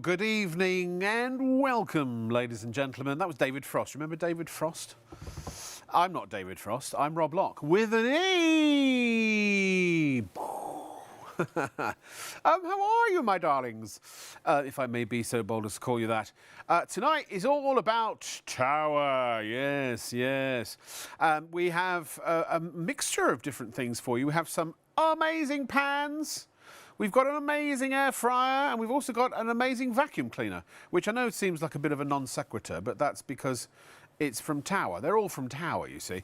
good evening and welcome, ladies and gentlemen. That was David Frost. Remember David Frost? I'm not David Frost. I'm Rob Locke with an E. How are you, my darlings? If I may be so bold as to call you that. Tonight is all about Tower. Yes, yes. We have a mixture of different things for you. We have some amazing pans. We've got an amazing air fryer, and we've also got an amazing vacuum cleaner, which I know seems like a bit of a non sequitur, but that's because it's from Tower. They're all from Tower, you see.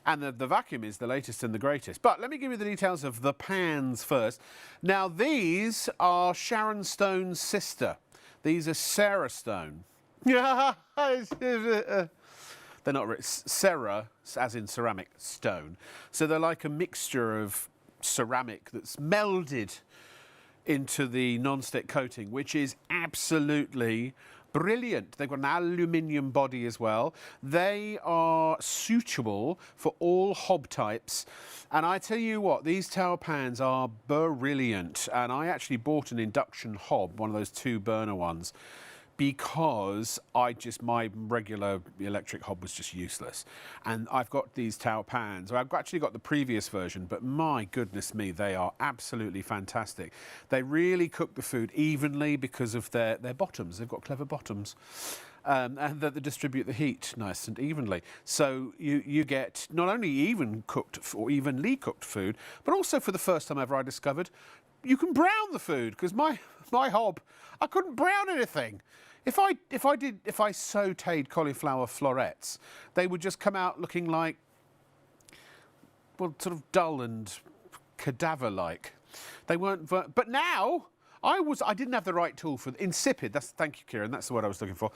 And the vacuum is the latest and the greatest. But let me give you the details of the pans first. Now, these are Sharon Stone's sister. These are Sarah Stone. They're not Sarah, as in ceramic, stone. So they're like a mixture of ceramic that's melded into the non-stick coating, which is absolutely brilliant. They've got an aluminium body as well. They are suitable for all hob types. And I tell you what, these Tower pans are brilliant. And I actually bought an induction hob, one of those 2-burner ones, because my regular electric hob was just useless. And I've got these Tower pans. I've actually got the previous version, but my goodness me, they are absolutely fantastic. They really cook the food evenly because of their bottoms. They've got clever bottoms. And that they distribute the heat nice and evenly. So you get not only even cooked or evenly cooked food, but also for the first time ever I discovered, you can brown the food, because my hob, I couldn't brown anything. If I sautéed cauliflower florets, they would just come out looking like, well, sort of dull and cadaver-like. They weren't, but now I didn't have the right tool for insipid. Thank you, Kieran. That's the word I was looking for.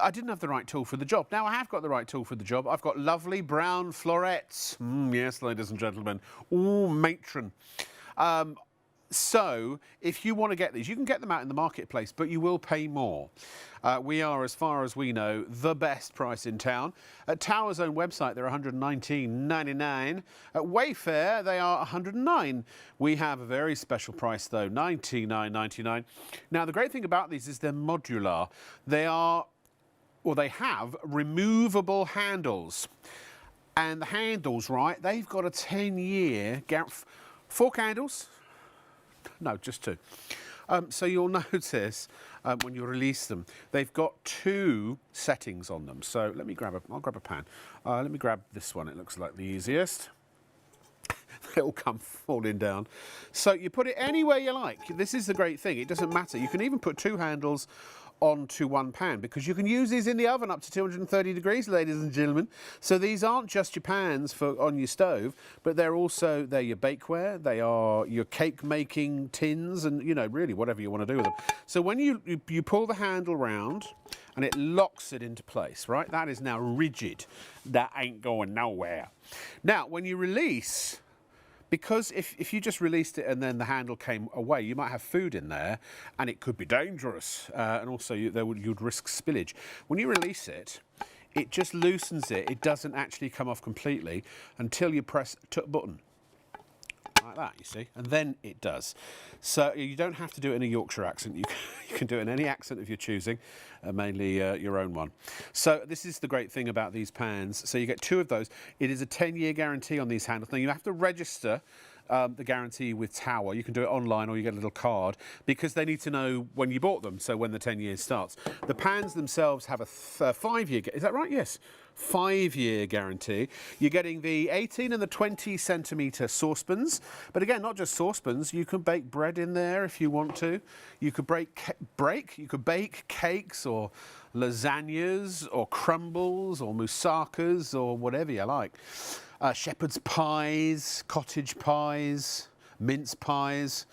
I didn't have the right tool for the job. Now I have got the right tool for the job. I've got lovely brown florets. Yes, ladies and gentlemen. Ooh, matron. So, if you want to get these, you can get them out in the marketplace, but you will pay more. We are, as far as we know, the best price in town. At Tower's own website, they're £119.99. At Wayfair, they are £109. We have a very special price, though, £99.99. Now, the great thing about these is they're modular. They have removable handles. And the handles, right, they've got a 10-year guarantee. 4 candles? No, just 2. So you'll notice when you release them, they've got 2 settings on them. So let me I'll grab a pan. Let me grab this one. It looks like the easiest. They all come falling down. So you put it anywhere you like. This is the great thing. It doesn't matter. You can even put 2 handles onto 1 pan, because you can use these in the oven up to 230 degrees, ladies and gentlemen. So these aren't just your pans on your stove, but they're your bakeware, they are your cake making tins, and really whatever you want to do with them. So when you pull the handle round and it locks it into place, right? That is now rigid. That ain't going nowhere. Now, when you release, because if you just released it and then the handle came away, you might have food in there and it could be dangerous. And also you'd risk spillage. When you release it, it just loosens it. It doesn't actually come off completely until you press button. Like that, you see, and then it does. So you don't have to do it in a Yorkshire accent. You can do it in any accent of your choosing, mainly your own one. So this is the great thing about these pans. So you get 2 of those. It is a 10-year guarantee on these handles. Now you have to register the guarantee with Tower. You can do it online, or you get a little card, because they need to know when you bought them, so when the 10 years starts. The pans themselves have a 5-year, is that right? Yes. 5-year guarantee. You're getting the 18 and the 20 centimetre saucepans, but again, not just saucepans. You can bake bread in there if you want to. You could you could bake cakes or lasagnas or crumbles or moussakas or whatever you like. Shepherd's pies, cottage pies, mince pies.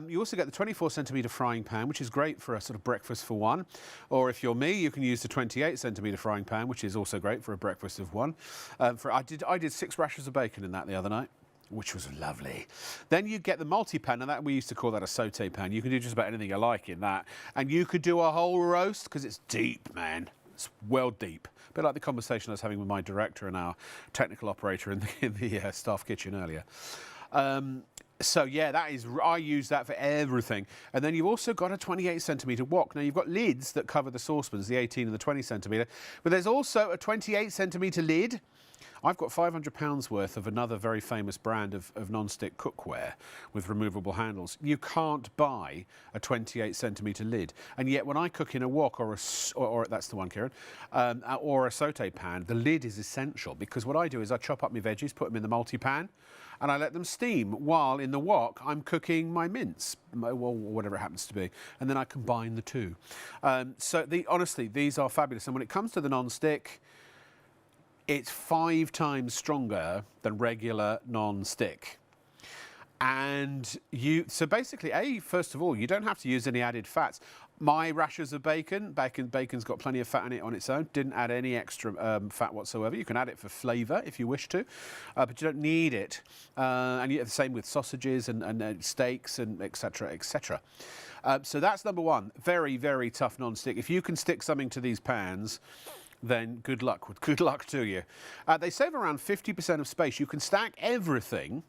You also get the 24 centimetre frying pan, which is great for a sort of breakfast for one. Or if you're me, you can use the 28 centimetre frying pan, which is also great for a breakfast of one. I did 6 rashers of bacon in that the other night, which was lovely. Then you get the multi-pan, and we used to call that a sauté pan. You can do just about anything you like in that. And you could do a whole roast, because it's deep, man. It's well deep. A bit like the conversation I was having with my director and our technical operator in the staff kitchen earlier. So yeah, I use that for everything. And then you've also got a 28 centimetre wok. Now you've got lids that cover the saucepans, the 18 and the 20 centimetre, but there's also a 28 centimetre lid. I've got £500 worth of another very famous brand of non-stick cookware with removable handles. You can't buy a 28 centimetre lid, and yet when I cook in a wok or that's the one, Kieran, or a saute pan, the lid is essential, because what I do is I chop up my veggies, put them in the multi-pan, and I let them steam while in the wok I'm cooking my mince, well, whatever it happens to be, and then I combine the two. Honestly, these are fabulous. And when it comes to the non-stick, it's 5 times stronger than regular non-stick. And so basically, first of all, you don't have to use any added fats. My rashers of bacon's got plenty of fat in it on its own. Didn't add any extra fat whatsoever. You can add it for flavour if you wish to, but you don't need it. And the same with sausages and steaks and etc. etc. So that's number one. Very, very tough non-stick. If you can stick something to these pans, then good luck to you. They save around 50% of space. You can stack everything.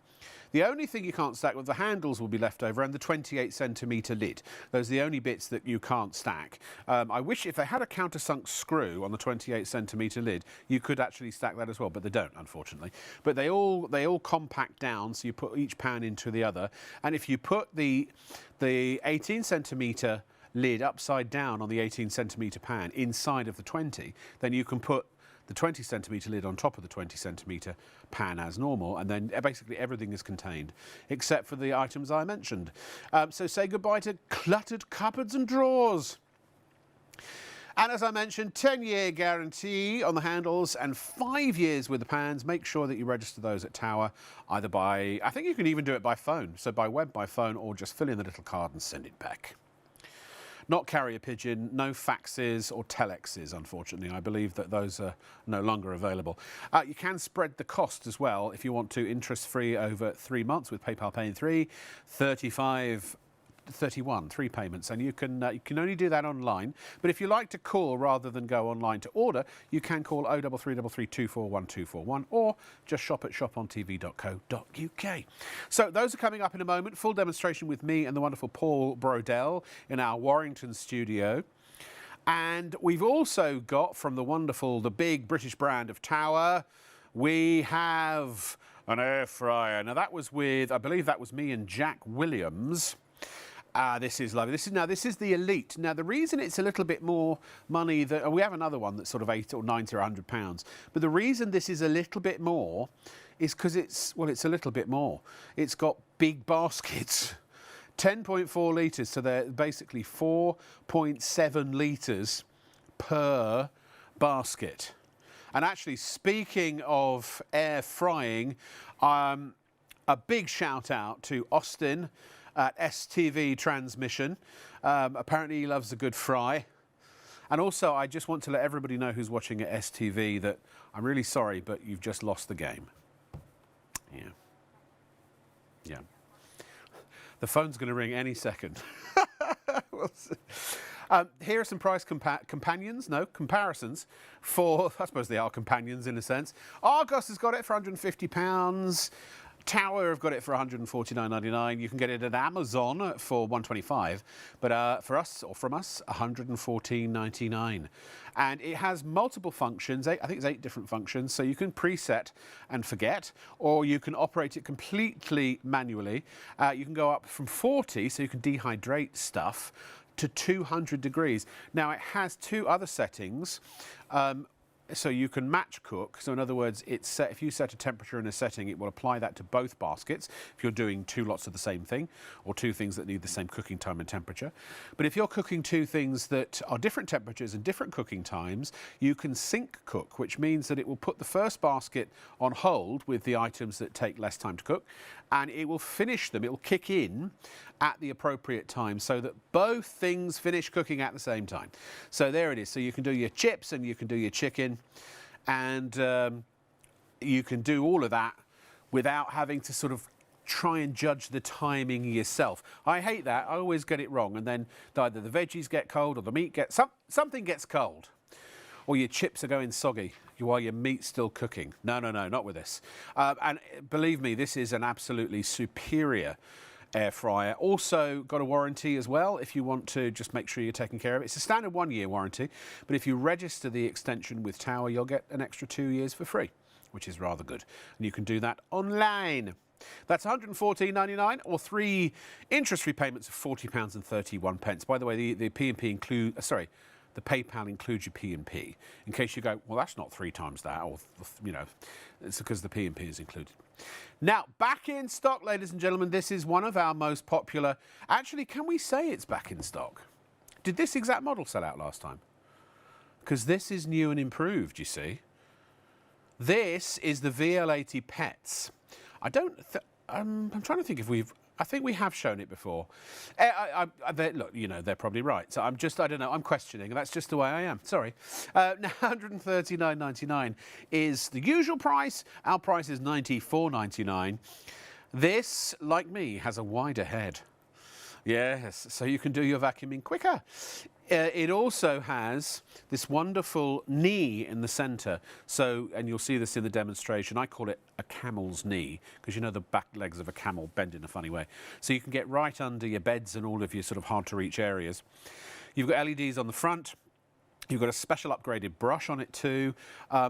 The only thing you can't stack with the handles will be left over, and the 28 centimetre lid. Those are the only bits that you can't stack. I wish if they had a countersunk screw on the 28 centimetre lid, you could actually stack that as well, but they don't, unfortunately. But they all compact down, so you put each pan into the other. And if you put the 18 centimetre lid upside down on the 18 centimetre pan inside of the 20, then you can put the 20 centimetre lid on top of the 20 centimetre pan as normal, and then basically everything is contained except for the items I mentioned. So say goodbye to cluttered cupboards and drawers. And as I mentioned, 10-year guarantee on the handles and 5 years with the pans. Make sure that you register those at Tower, either by, I think you can even do it by phone, so by web, by phone, or just fill in the little card and send it back. Not carrier pigeon, no faxes or telexes, unfortunately. I believe that those are no longer available. You can spread the cost as well if you want to, interest-free over 3 months with PayPal Pay in 3, 31, 3 payments, and you can only do that online. But if you like to call rather than go online to order, you can call 03333 241 241 or just shop at shopontv.co.uk. So those are coming up in a moment. Full demonstration with me and the wonderful Paul Brodell in our Warrington studio. And we've also got from the big British brand of Tower, we have an air fryer. Now that was I believe that was me and Jack Williams. This is lovely. This is the Elite. Now, the reason it's a little bit more money than we have another one that's sort of 80 or 90 or 100 pounds. But the reason this is a little bit more is because it's a little bit more. It's got big baskets, 10.4 litres, so they're basically 4.7 litres per basket. And actually, speaking of air frying, a big shout out to Austin at STV Transmission. Apparently he loves a good fry. And also, I just want to let everybody know who's watching at STV that I'm really sorry, but you've just lost the game. Yeah. The phone's going to ring any second. We'll see. Here are some price comparisons for, I suppose they are companions in a sense. Argos has got it for £150. Tower have got it for £149.99. You can get it at Amazon for £125, but from us, £114.99. And it has multiple functions. I think it's 8 different functions, so you can preset and forget, or you can operate it completely manually. You can go up from 40, so you can dehydrate stuff, to 200 degrees. Now, it has 2 other settings. So you can match cook. So in other words, it's set, if you set a temperature in a setting, it will apply that to both baskets if you're doing 2 lots of the same thing or 2 things that need the same cooking time and temperature. But if you're cooking 2 things that are different temperatures and different cooking times, you can sync cook, which means that it will put the first basket on hold with the items that take less time to cook, and it will finish them, it will kick in at the appropriate time so that both things finish cooking at the same time. So there it is. So you can do your chips and you can do your chicken, and you can do all of that without having to sort of try and judge the timing yourself. I hate that. I always get it wrong, and then either the veggies get cold or the meat gets something gets cold, or your chips are going soggy. while your meat's still cooking. No, not with this. And believe me, this is an absolutely superior air fryer. Also got a warranty as well if you want to just make sure you're taking care of it. It's a standard 1-year warranty, but if you register the extension with Tower, you'll get an extra 2 years for free, which is rather good. And you can do that online. That's £114.99 or 3 interest-free payments of £40.31. By the way, the P&P include, the PayPal includes your P&P. In case you go, well, that's not 3 times that, or, you know, it's because the P&P is included. Now, back in stock, ladies and gentlemen, this is one of our most popular. Actually, can we say it's back in stock? Did this exact model sell out last time? Because this is new and improved, you see. This is the VL80 Pets. I'm trying to think if I think we have shown it before. Look, you know, they're probably right. So I don't know, I'm questioning. That's just the way I am. Sorry. Now, £139.99 is the usual price. Our price is £94.99. This, like me, has a wider head. Yes, so you can do your vacuuming quicker. It also has this wonderful knee in the centre. So, and you'll see this in the demonstration. I call it a camel's knee because you know the back legs of a camel bend in a funny way. So you can get right under your beds and all of your sort of hard to reach areas. You've got LEDs on the front. You've got a special upgraded brush on it too.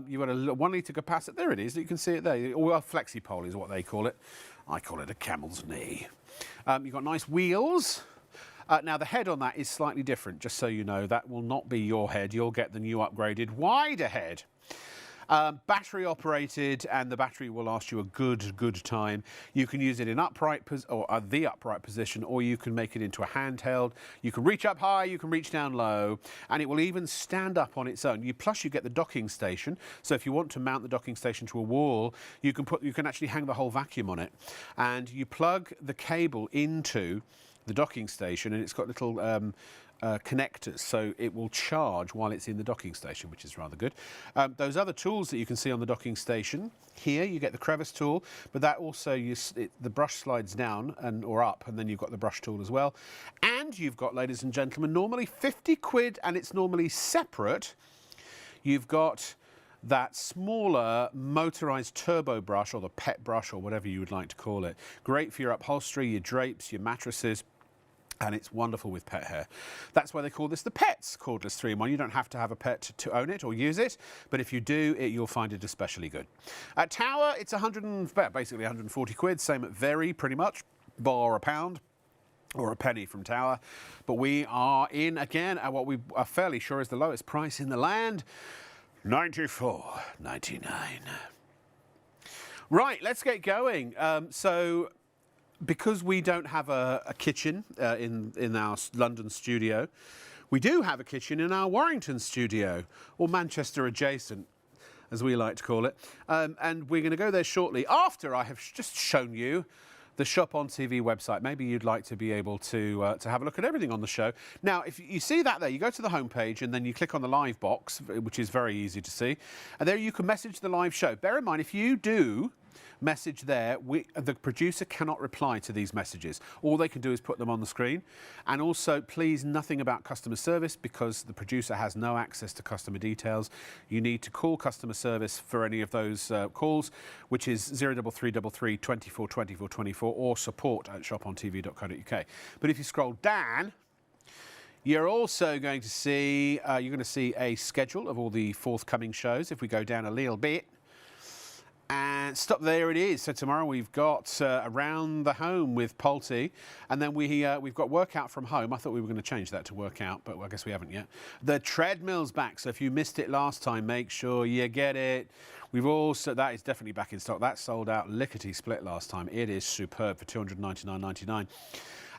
You've got a 1 litre capacitor. There it is. You can see it there. Or a flexi-pole is what they call it. I call it a camel's knee. You've got nice wheels. Now, the head on that is slightly different, just so you know. That will not be your head. You'll get the new upgraded wider head. Battery operated, and the battery will last you a good time. You can use it in the upright position, or you can make it into a handheld. You can reach up high, you can reach down low, and it will even stand up on its own. Plus, you get the docking station. So if you want to mount the docking station to a wall, you can actually hang the whole vacuum on it, and you plug the cable into the docking station, and it's got little connectors, so it will charge while it's in the docking station, which is rather good. Those other tools that you can see on the docking station, here you get the crevice tool, but that also, the brush slides down or up, and then you've got the brush tool as well. And you've got, ladies and gentlemen, normally 50 quid, and it's normally separate. You've got that smaller motorised turbo brush, or the pet brush, or whatever you would like to call it. Great for your upholstery, your drapes, your mattresses. And it's wonderful with pet hair. That's why they call this the Pets cordless 3-in-1. You don't have to have a pet to own it or use it, but if you do, you'll find it especially good. At Tower, it's basically 140 quid, same at Very, pretty much, bar a pound or a penny from Tower. But we are in, again, at what we are fairly sure is the lowest price in the land, £94.99. Right, let's get going. Because we don't have a kitchen in our London studio, we do have a kitchen in our Warrington studio, or Manchester adjacent, as we like to call it. And we're going to go there shortly after I have just shown you the Shop on TV website. Maybe you'd like to be able to have a look at everything on the show. Now, if you see that there, you go to the homepage and then you click on the live box, which is very easy to see. And there you can message the live show. Bear in mind, if you do message there, the producer cannot reply to these messages. All they can do is put them on the screen. And also, please, nothing about customer service, because the producer has no access to customer details. You need to call customer service for any of those calls, which is 03333 24 24 24 or support@shopontv.co.uk. But if you scroll down, you're also going to see a schedule of all the forthcoming shows. If we go down a little bit, and stop, there it is. So tomorrow we've got Around the Home with Polty, and then we've got Workout from Home. I thought we were going to change that to Workout, but I guess we haven't yet. The Treadmill's back, so if you missed it last time, make sure you get it. We've also, that is definitely back in stock. That sold out lickety-split last time. It is superb for £299.99.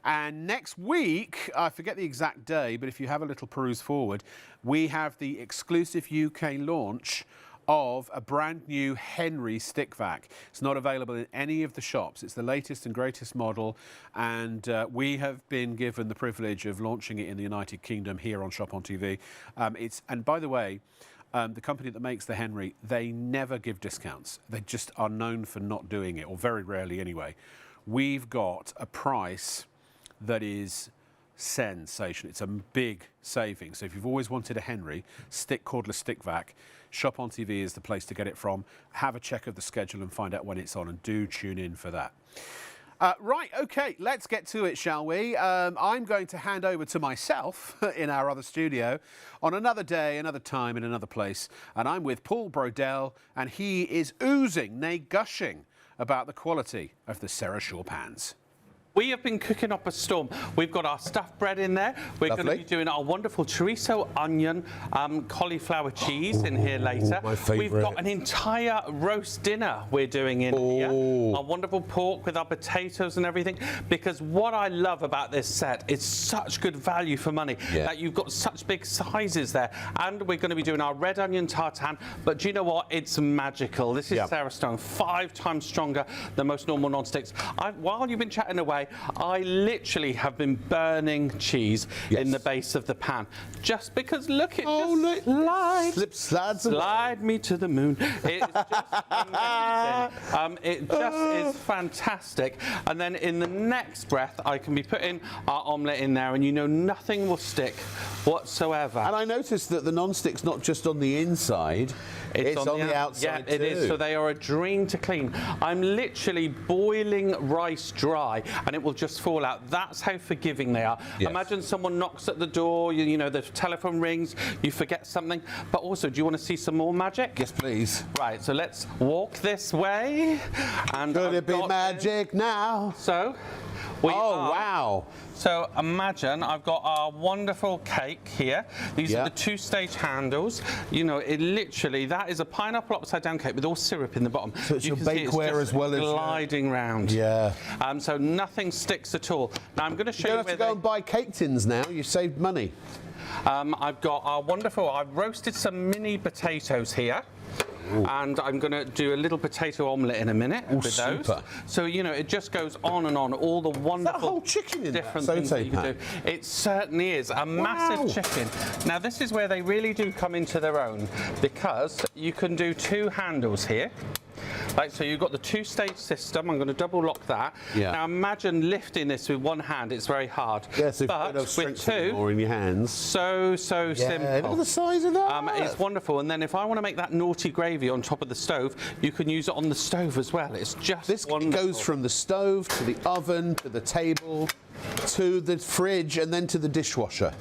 And next week, I forget the exact day, but if you have a little peruse forward, we have the exclusive UK launch of a brand new Henry stick vac. It's not available in any of the shops. It's the latest and greatest model, and we have been given the privilege of launching it in the United Kingdom here on Shop on TV. And by the way, the company that makes the Henry, they never give discounts. They just are known for not doing it, or very rarely anyway. We've got a price that is sensation. It's a big saving. So if you've always wanted a Henry cordless stick vac, Shop on TV is the place to get it from. Have a check of the schedule and find out when it's on, and do tune in for that. Right, OK, let's get to it, shall we? I'm going to hand over to myself in our other studio on another day, another time, in another place. And I'm with Paul Brodell, and he is oozing, nay gushing, about the quality of the Serra Shaw pans. We have been cooking up a storm. We've got our stuffed bread in there. We're going to be doing our wonderful chorizo, onion, cauliflower cheese in here later. My favourite. We've got an entire roast dinner we're doing in here. Our wonderful pork with our potatoes and everything. Because what I love about this set, it's such good value for money. That you've got such big sizes there. And we're going to be doing our red onion tartane. But do you know what? It's magical. This is Sarah Stone, 5 times stronger than most normal non-sticks. While you've been chatting away, I literally have been burning cheese in the base of the pan, just because look, it slide me to the moon. It's just amazing. It just is fantastic. And then in the next breath, I can be putting our omelette in there, and you know nothing will stick whatsoever. And I noticed that the non-stick's not just on the inside, it's on the outside too. It is, so they are a dream to clean. I'm literally boiling rice dry, and it will just fall out. That's how forgiving they are. Imagine someone knocks at the door, you know, the telephone rings, you forget something. But also, do you want to see some more magic? Yes, please. Right, so let's walk this way. And could it be magic now? So, wow. So imagine I've got our wonderful cake here. These are the 2-stage handles. You know, it literally, that is a pineapple upside down cake with all syrup in the bottom. So it's your bakeware as well as gliding round. So nothing sticks at all. Now I'm going to show you. You don't have to go and buy cake tins now. You've saved money. I've got our wonderful. I've roasted some mini potatoes here. And I'm going to do a little potato omelette in a minute with those. So, you know, it just goes on and on, all the wonderful whole chicken in different that things that you can do. It certainly is a massive chicken. Now, this is where they really do come into their own, because you can do 2 handles here. Right, so you've got the 2-stage system. I'm going to double lock that. Now imagine lifting this with one hand. It's very hard. Yes, but with 2, more in your hands. So simple. Look at the size of that. It's wonderful. And then if I want to make that naughty gravy on top of the stove, you can use it on the stove as well. It's just wonderful. Goes from the stove to the oven to the table to the fridge and then to the dishwasher.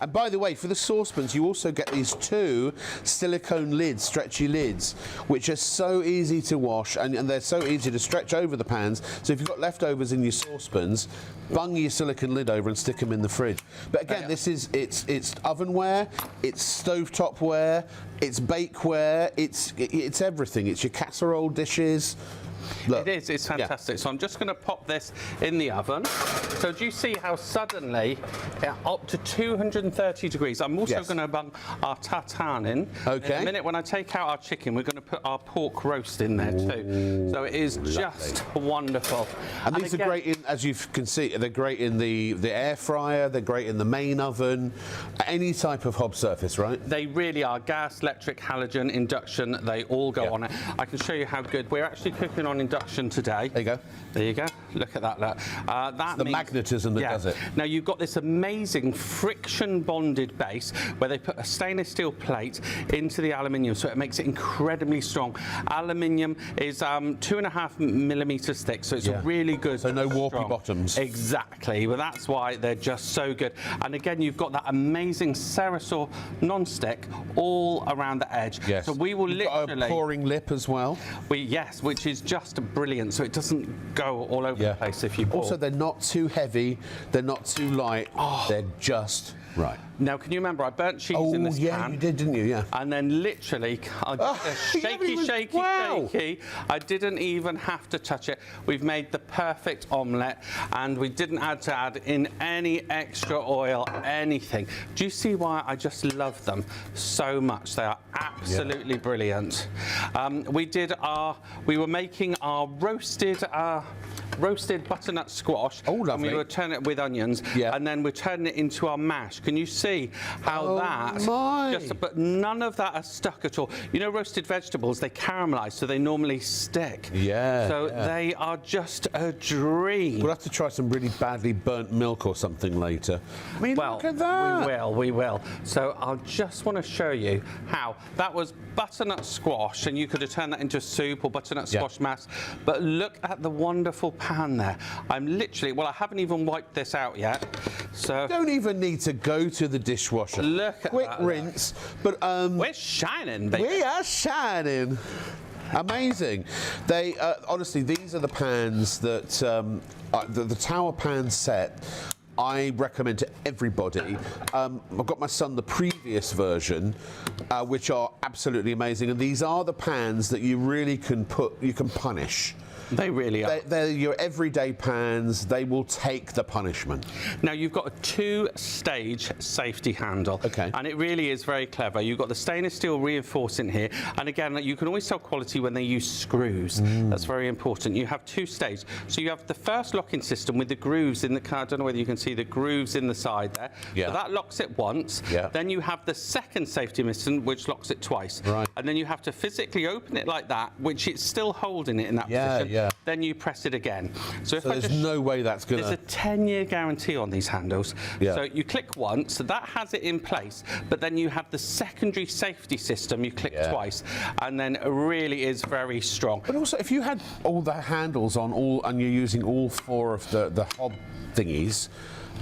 And by the way, for the saucepans, you also get these 2 silicone lids, stretchy lids, which are so easy to wash, and they're so easy to stretch over the pans. So if you've got leftovers in your saucepans, bung your silicone lid over and stick them in the fridge. But again, this is it's ovenware, it's stovetopware, it's bakeware, it's everything. It's your casserole dishes. Look. It is, it's fantastic. So I'm just going to pop this in the oven. So do you see how suddenly, up to 230 degrees, I'm also going to bung our tartane in. In a minute, when I take out our chicken, we're going to put our pork roast in there too. So it is just wonderful. And these are great in, as you can see, they're great in the air fryer, they're great in the main oven, any type of hob surface, right? They really are. Gas, electric, halogen, induction, they all go on it. I can show you how good. We're actually cooking on induction today. There you go. There you go. Look at that. Look. It's the magnetism that does it. Now you've got this amazing friction bonded base where they put a stainless steel plate into the aluminium, so it makes it incredibly strong. Aluminium is 2.5mm thick, so it's a really good. So no warpy bottoms. Exactly. Well, that's why they're just so good. And again, you've got that amazing Serra Shaw non-stick all around the edge. Yes. So we will literally got a pouring lip as well. Which is just brilliant. So it doesn't go all over the place if you pour. Also, they're not too heavy, they're not too light, they're just right. Now, can you remember I burnt cheese in this pan? You did, didn't you? Yeah. And then literally, I did a shaky. I didn't even have to touch it. We've made the perfect omelette, and we didn't add in any extra oil, anything. Do you see why I just love them so much? They are absolutely brilliant. We were making our roasted roasted butternut squash. Oh, lovely. And we would turn it with onions. Yeah. And then we're turning it into our mash. Can you see how but none of that is stuck at all. You know, roasted vegetables, they caramelize, so they normally stick. Yeah. So they are just a dream. We'll have to try some really badly burnt milk or something later. I mean, Well, look at that. we will. So I'll just want to show you how that was butternut squash, and you could have turned that into a soup or butternut squash mash. But look at the wonderful pan there. I'm literally, well, I haven't even wiped this out yet. So Don't even need to go to the dishwasher. Look at quick that. rinse. But we're shining, baby. we are shining. Amazing. They honestly, these are the pans that the Tower Pan set. I recommend to everybody. I've got my son the previous version, which are absolutely amazing, and these are the pans that you really can punish. They really are. They're your everyday pans. They will take the punishment. Now, you've got a 2-stage safety handle. Okay. And it really is very clever. You've got the stainless steel reinforcing here. And again, you can always tell quality when they use screws. That's very important. You have 2 stages. So you have the first locking system with the grooves in the car. I don't know whether you can see the grooves in the side there. Yeah. So that locks it once. Yeah. Then you have the second safety mechanism, which locks it twice. Right. And then you have to physically open it like that, which it's still holding it in that position. Yeah. Then you press it again. So if There's no way that's going There's a 10-year guarantee on these handles. Yeah. So you click once, so that has it in place, but then you have the secondary safety system, you click twice, and then it really is very strong. But also, if you had all the handles on and you're using all 4 of the hob thingies,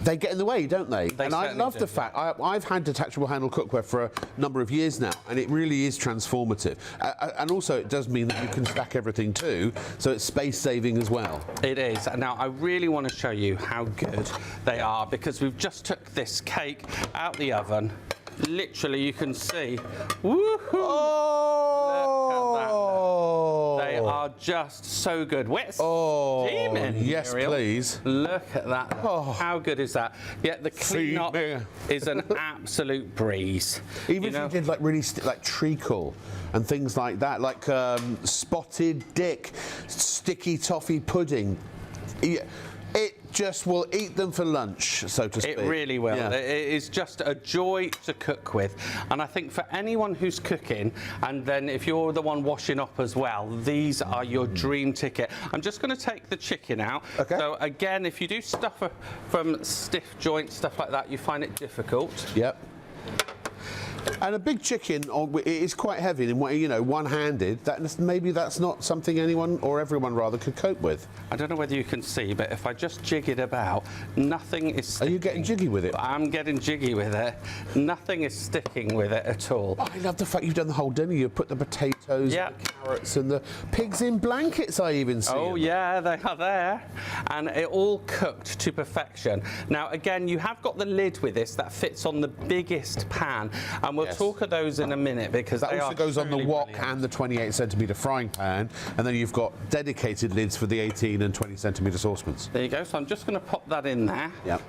they get in the way, don't they? And I love the fact I've had detachable handle cookware for a number of years now, and it really is transformative. And also, it does mean that you can stack everything too, so it's space saving as well. It is. Now, I really want to show you how good they are, because we've just took this cake out the oven. Literally, you can see. Woohoo! They are just so good. We're steaming. Yes, Muriel. please. Look at that. How good is that? Yeah, the clean up is an absolute breeze. Even if you did like really like treacle and things like that, like spotted dick, sticky toffee pudding. It just will eat them for lunch, so to speak. It really will. Yeah. It is just a joy to cook with. And I think for anyone who's cooking, and then if you're the one washing up as well, these are your dream ticket. I'm just going to take the chicken out. Okay. So again, if you do stuff from stiff joints, stuff like that, you find it difficult. Yep. And a big chicken is quite heavy, and one-handed. Maybe that's not something anyone or everyone rather could cope with. I don't know whether you can see, but if I just jig it about, nothing is sticking. Are you getting jiggy with it? I'm getting jiggy with it. Nothing is sticking with it at all. Oh, I love the fact you've done the whole dinner. You've put the potatoes, the carrots, and the pigs in blankets. I even see. Oh yeah, they are there, and it all cooked to perfection. Now again, you have got the lid with this that fits on the biggest pan, and we'll talk of those in a minute, because that also goes on the wok and the 28cm frying pan, and then you've got dedicated lids for the 18 and 20cm saucepans. There you go. So I'm just going to pop that in there. Yep.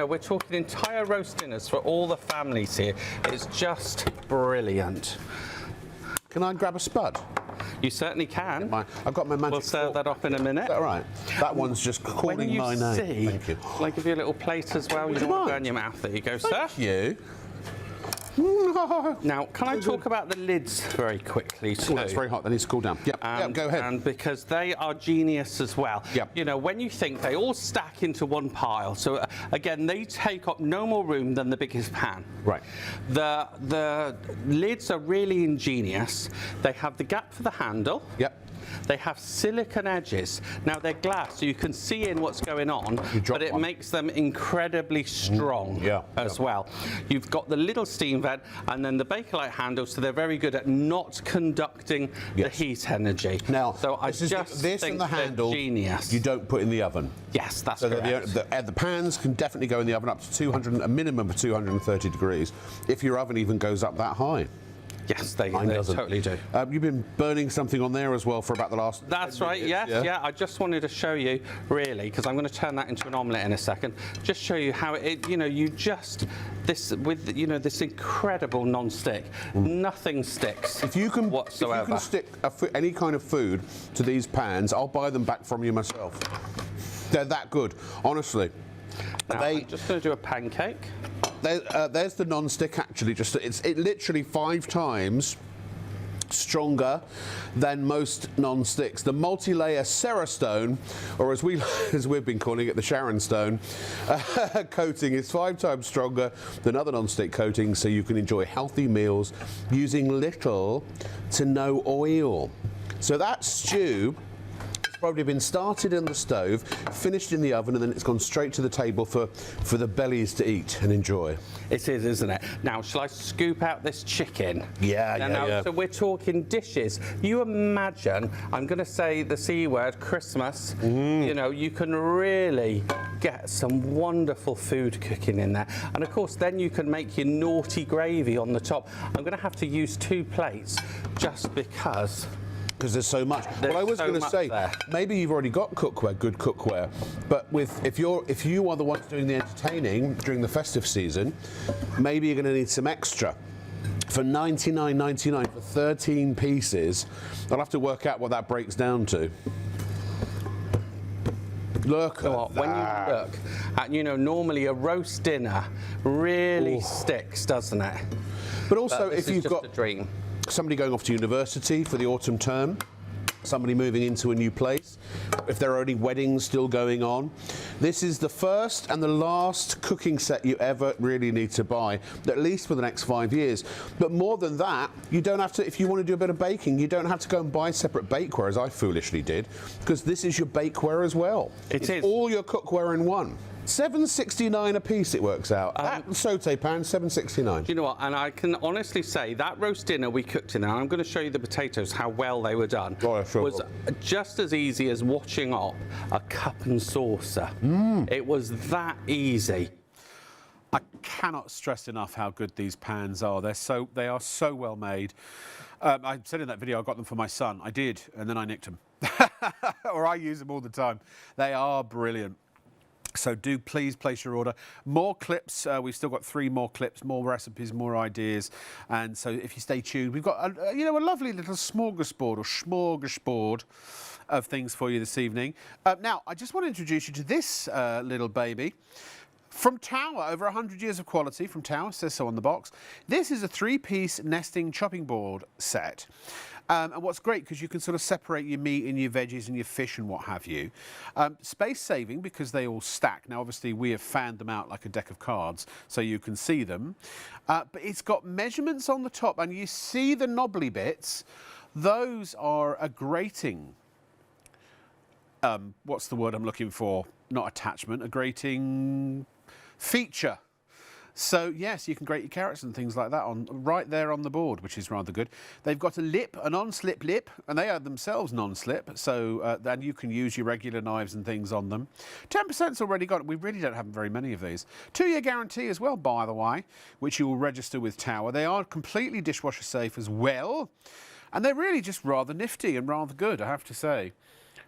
We're talking entire roast dinners for all the families here. It's just brilliant. Can I grab a spud? You certainly can. I've got my magic. We'll serve that up in a minute. Is that all right? That one's just calling my name. Thank you. Can I give you a little plate as well? You don't want to burn your mouth. There you go, sir. Thank you. Now, can I talk about the lids very quickly too? Oh, it's very hot. They need to cool down. Yep, go ahead. And because they are genius as well. Yep. When you think they all stack into one pile, so again, they take up no more room than the biggest pan. Right. The lids are really ingenious. They have the gap for the handle. Yep. They have silicone edges. Now they're glass, so you can see in what's going on, but it makes them incredibly strong as well. You've got the little steam vent and then the Bakelite handle, so they're very good at not conducting the heat energy. Now, so I just this think and the handle, genius. you don't put in the oven. Yes, that's so correct. The pans can definitely go in the oven up to a minimum of 230 degrees, if your oven even goes up that high. Yes, they totally do. You've been burning something on there as well for about the last. That's right. Yes, yeah. I just wanted to show you, really, because I'm going to turn that into an omelette in a second. Just show you how this incredible non-stick, nothing sticks. If you can whatsoever. If you can stick any kind of food to these pans, I'll buy them back from you myself. They're that good, honestly. Now, I'm just going to do a pancake. There's the non-stick, actually. It's literally 5 times stronger than most non-sticks. The multi-layer Cerastone, or as we've been calling it, the Sharon Stone coating, is 5 times stronger than other non-stick coatings, so you can enjoy healthy meals using little to no oil. So that stew probably been started in the stove, finished in the oven, and then it's gone straight to the table for the bellies to eat and enjoy. It is, isn't it? Now, shall I scoop out this chicken? Yeah. So we're talking dishes. You imagine, I'm going to say the C word, Christmas. You know, you can really get some wonderful food cooking in there. And of course, then you can make your naughty gravy on the top. I'm going to have to use 2 plates just because there's so much. Well, I was going to say, maybe you've already got cookware, good cookware, but if you are the ones doing the entertaining during the festive season, maybe you're going to need some extra. For $99.99 for 13 pieces, I'll have to work out what that breaks down to. Look at that. When you look at, you know, normally a roast dinner really sticks, doesn't it? But also, if you've got a dream. Somebody going off to university for the autumn term, somebody moving into a new place, if there are any weddings still going on, this is the first and the last cooking set you ever really need to buy, at least for the next 5 years. But more than that, you don't have to, if you want to do a bit of baking, you don't have to go and buy separate bakeware, as I foolishly did, because this is your bakeware as well. It's all your cookware in one. $7.69 a piece it works out. That saute pan, $7.69. Do you know what? And I can honestly say that roast dinner we cooked in there, I'm going to show you the potatoes, how well they were done, was just as easy as washing up a cup and saucer. It was that easy. I cannot stress enough how good these pans are. They are so well made. I said in that video I got them for my son. I did, and then I nicked them. Or I use them all the time. They are brilliant. So do please place your order. More clips. We've still got 3 more clips, more recipes, more ideas. And so if you stay tuned, we've got a lovely little smorgasbord or smorgasbord of things for you this evening. Now, I just want to introduce you to this little baby. From Tower, over 100 years of quality from Tower, says so on the box. This is a 3-piece nesting chopping board set. And what's great, because you can sort of separate your meat and your veggies and your fish and what have you. Space saving, because they all stack. Now, obviously, we have fanned them out like a deck of cards, so you can see them. But it's got measurements on the top, and you see the knobbly bits. Those are a grating. What's the word I'm looking for? Not attachment, a grating feature. So yes, you can grate your carrots and things like that right there on the board, which is rather good. They've got a lip, a non-slip lip, and they are themselves non-slip. So then you can use your regular knives and things on them. 10%'s already got it. We really don't have very many of these. 2-year guarantee as well, by the way, which you will register with Tower. They are completely dishwasher safe as well, and they're really just rather nifty and rather good, I have to say.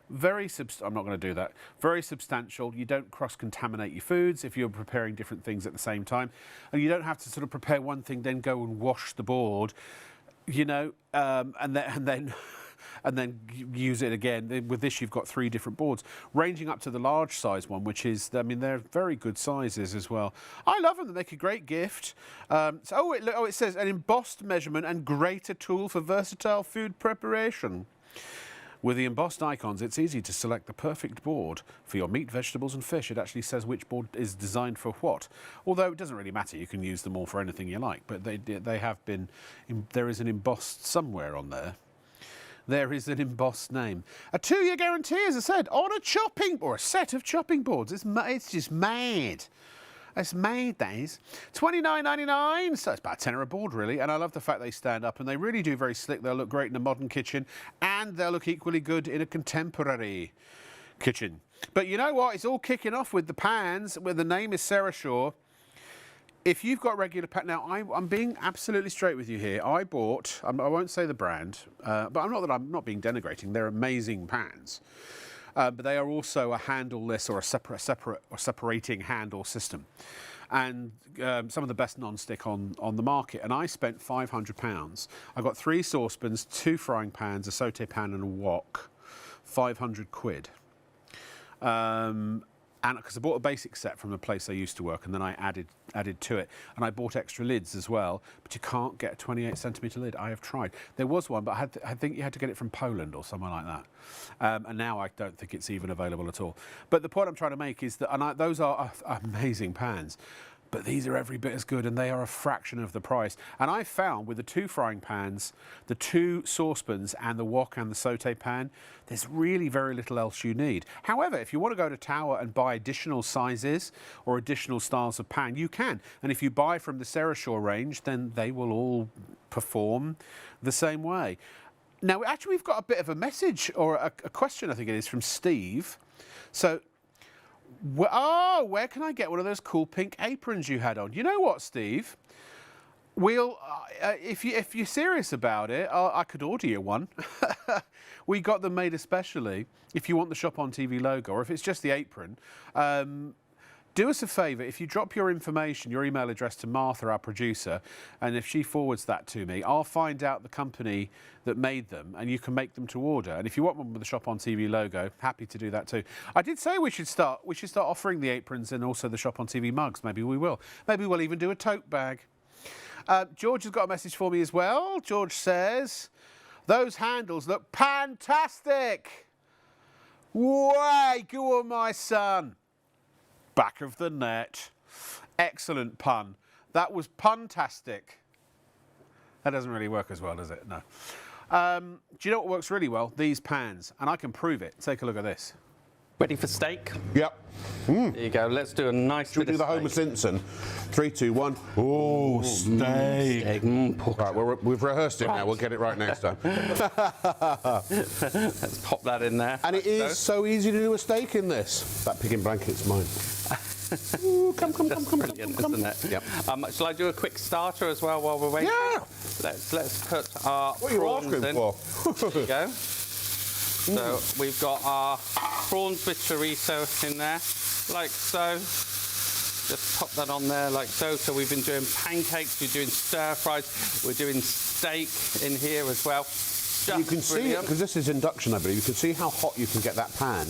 I'm not going to do that. Very substantial. You don't cross-contaminate your foods if you're preparing different things at the same time. And you don't have to sort of prepare one thing, then go and wash the board, you know, and then use it again. With this, you've got 3 different boards, ranging up to the large size one, which is, I mean, they're very good sizes as well. I love them. They make a great gift. It says an embossed measurement and greater tool for versatile food preparation. With the embossed icons, it's easy to select the perfect board for your meat, vegetables and fish. It actually says which board is designed for what. Although it doesn't really matter, you can use them all for anything you like. But they have been, there is an embossed somewhere on there. There is an embossed name. A 2-year guarantee, as I said, on a chopping, or a set of chopping boards. It's just mad. It's made, days. $29.99, so it's about a tenner a board, really. And I love the fact they stand up, and they really do very slick. They'll look great in a modern kitchen, and they'll look equally good in a contemporary kitchen. But you know what? It's all kicking off with the pans, where the name is Sarah Shaw. If you've got regular pan, now I'm being absolutely straight with you here. I bought, I won't say the brand, but I'm not being denigrating. They're amazing pans. But they are also a handle-less or a separating handle system, and some of the best non-stick on the market. And I spent £500. I got 3 saucepans, 2 frying pans, a saute pan, and a wok. 500 quid. And because I bought a basic set from the place I used to work, and then I added to it, and I bought extra lids as well. But you can't get a 28 centimetre lid. I have tried. There was one, but I think you had to get it from Poland or somewhere like that. And now I don't think it's even available at all. But the point I'm trying to make is that those are amazing pans. But these are every bit as good, and they are a fraction of the price. And I found with the 2 frying pans, the 2 saucepans, and the wok and the saute pan, there's really very little else you need. However, if you want to go to Tower and buy additional sizes or additional styles of pan, you can. And if you buy from the Serrashore range, then they will all perform the same way. Now, actually, we've got a bit of a message, or a question, I think it is, from Steve. So, where can I get one of those cool pink aprons you had on? You know what, Steve? We'll, if you're serious about it, I could order you one. We got them made especially if you want the Shop on TV logo, or if it's just the apron. Do us a favour, if you drop your information, your email address to Martha, our producer, and if she forwards that to me, I'll find out the company that made them, and you can make them to order. And if you want one with the Shop on TV logo, happy to do that too. I did say we should start offering the aprons and also the Shop on TV mugs. Maybe we will. Maybe we'll even do a tote bag. George has got a message for me as well. George says, those handles look fantastic. Way, go on, my son. Back of the net. Excellent pun. That was puntastic. That doesn't really work as well, does it? No. Do you know what works really well? These pans. And I can prove it. Take a look at this. Ready for steak? Yep. There you go. Let's do a nice Should we do the Homer Simpson? 3, 2, 1. Oh, steak. Right, we've rehearsed it now. We'll get it right next time. Let's pop that in there. And it is so easy to do a steak in this. That pig in blanket's mine. Ooh, come. Brilliant, isn't it? Yep. Shall I do a quick starter as well while we're waiting? Yeah. Let's put our What are you prawns asking in. for? There you go. So we've got our prawns with chorizo in there, like so. Just pop that on there like so. So we've been doing pancakes, we're doing stir fries, we're doing steak in here as well. Just You can see it, because this is induction, I believe. You can see how hot you can get that pan.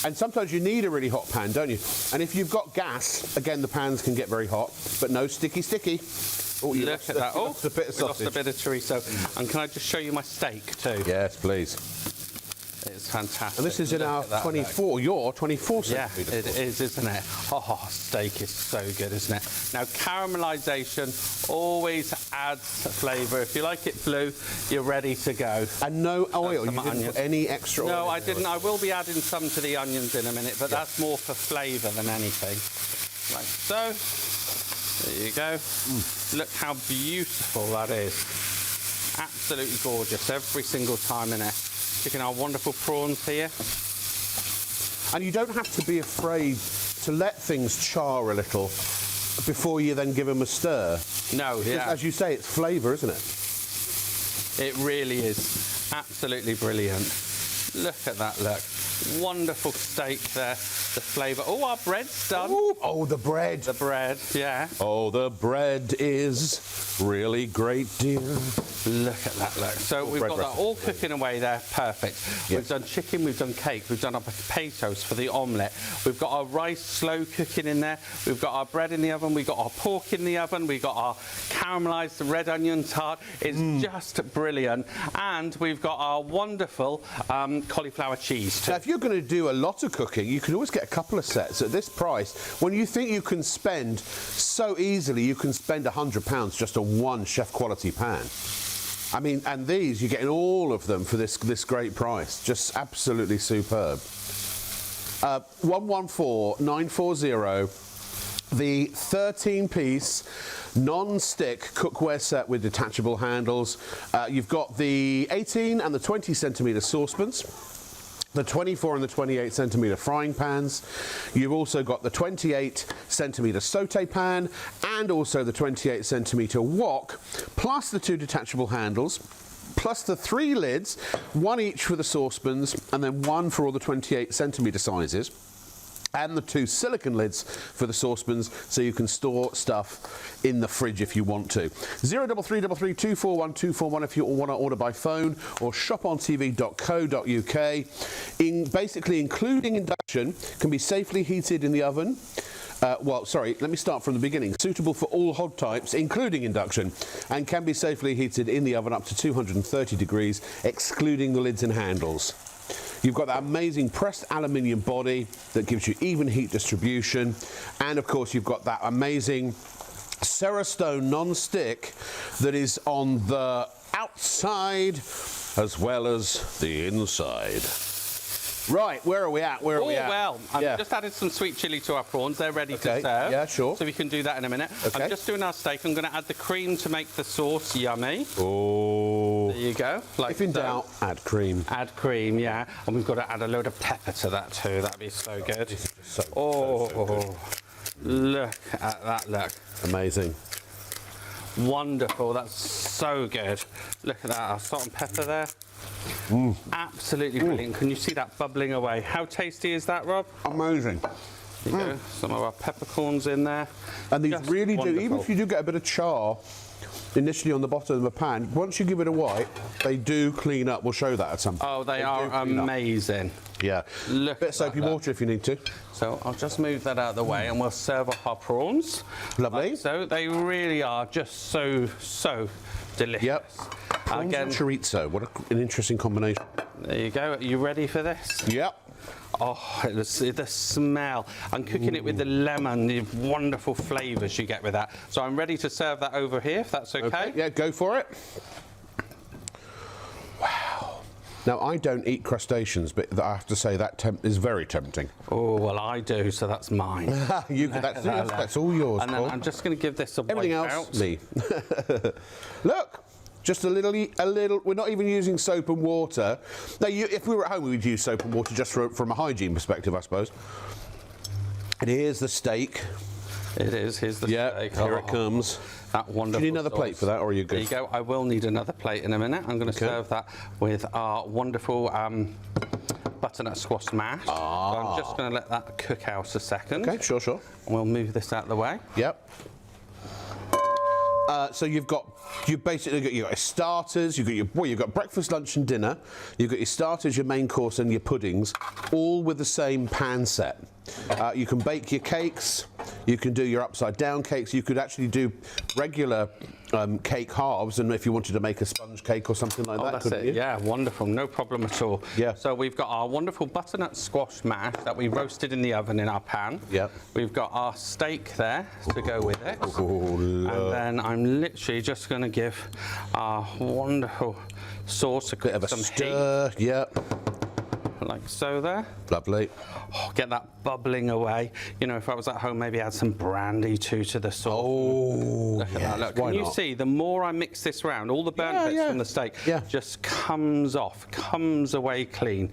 And sometimes you need a really hot pan, don't you? And if you've got gas, again, the pans can get very hot, but no sticky. Oh, you Look at that. Oh, lost a bit of we lost sausage. a bit of chorizo. And can I just show you my steak too? Yes, please. It's fantastic. And this is in Look our at that, your 24 yeah, centimetre. it is, isn't it? Oh, steak is so good, isn't it? Now, caramelisation always adds flavour. If you like it blue, you're ready to go. And no oil. Some You didn't onions. put any extra oil. No, I in there. didn't. I will be adding some to the onions in a minute, but that's more for flavour than anything. Like so. There you go. Look how beautiful that is. Absolutely gorgeous every single time in it. Sticking our wonderful prawns here. And you don't have to be afraid to let things char a little before you then give them a stir. No, Because, yeah. as you say, it's flavour, isn't it? It really is. Absolutely brilliant. Look at that, look. Wonderful steak there. The flavour. Oh, our bread's done. Ooh, oh, the bread. The bread, yeah. Oh, the bread is really great, dear. Look at that, look. So we've bread got that recipe, all cooking away there, perfect. Yeah. We've done chicken, we've done cake, we've done our potatoes for the omelette. We've got our rice slow cooking in there. We've got our bread in the oven, we've got our pork in the oven, we've got our caramelised red onion tart. It's just brilliant. And we've got our wonderful cauliflower cheese too. Now, if you're going to do a lot of cooking, you can always get a couple of sets at this price. When you think you can spend so easily, you can spend £100 just on one chef quality pan. I mean, and these, you're getting all of them for this great price. Just absolutely superb. 114940, the 13-piece non-stick cookware set with detachable handles. You've got the 18 and the 20 centimetre saucepans, the 24 and the 28 centimetre frying pans. You've also got the 28 centimetre saute pan and also the 28 centimetre wok, plus the 2 detachable handles, plus the 3 lids, 1 each for the saucepans and then 1 for all the 28 centimetre sizes. and the 2 silicone lids for the saucepans, so you can store stuff in the fridge if you want to. 03333 241 241 if you want to order by phone, or shopontv.co.uk. Basically, including induction, can be safely heated in the oven. Well, sorry, let me start from the beginning. Suitable for all hob types, including induction, and can be safely heated in the oven up to 230 degrees, excluding the lids and handles. You've got that amazing pressed aluminium body that gives you even heat distribution. And of course, you've got that amazing Cerastone non-stick that is on the outside as well as the inside. Right, where are we at? Where are we at? Well, I've just added some sweet chilli to our prawns. They're ready to serve. Yeah, sure. So we can do that in a minute. Okay. I'm just doing our steak. I'm going to add the cream to make the sauce yummy. Oh. There you go. Like If in doubt, add cream. Add cream, yeah. And we've got to add a load of pepper to that too. That'd be so good. So Oh, look at that, look. amazing. Wonderful, that's so good. Look at that, our salt and pepper there. Absolutely brilliant. Can you see that bubbling away? How tasty is that, Rob? Amazing. There you go. Some of our peppercorns in there. And these Just really do, even wonderful. if you do get a bit of char initially on the bottom of the pan, once you give it a wipe, they do clean up. We'll show that at some point. Oh, they are amazing. Yeah. Look Bit at of soapy that, water if you need to. So I'll just move that out of the way and we'll serve up our prawns. Lovely. Like so they really are just so delicious. Yep. Prawns and chorizo. What an interesting combination. There you go. Are you ready for this? Yep. Oh, the smell. I'm cooking it with the lemon, the wonderful flavours you get with that. So I'm ready to serve that over here, if that's okay. Yeah, go for it. Wow. Now, I don't eat crustaceans, but I have to say that is very tempting. Oh, well, I do, so that's mine. That's all yours, And then Paul. I'm just going to give this a Everything wipe else, out. me. Look. Just a little, we're not even using soap and water. Now, if we were at home, we would use soap and water just from a hygiene perspective, I suppose. And here's the steak. It is, here's the steak. Here it comes. That wonderful Do you need another plate for that, or are you good? There you go. I will need another plate in a minute. I'm going to serve that with our wonderful butternut squash mash. So I'm just going to let that cook out a second. Okay, sure. And we'll move this out of the way. Yep. So you've basically got your starters, you've got breakfast, lunch and dinner, you've got your starters, your main course and your puddings, all with the same pan set. You can bake your cakes, you can do your upside down cakes, you could actually do regular cake halves, and if you wanted to make a sponge cake or something like that, That's couldn't it. you? Yeah, wonderful, no problem at all. Yeah. So we've got our wonderful butternut squash mash that we roasted in the oven in our pan. Yep. We've got our steak there to go with it. Oh, and then I'm literally just going to give our wonderful sauce a bit of a some stir, yep. heat, like so there. Lovely. Oh, get that bubbling away. You know, if I was at home, maybe add some brandy too to the sauce. Oh, Look at that. Look, can you see, the more I mix this round, all the burnt bits from the steak just comes off, comes away clean.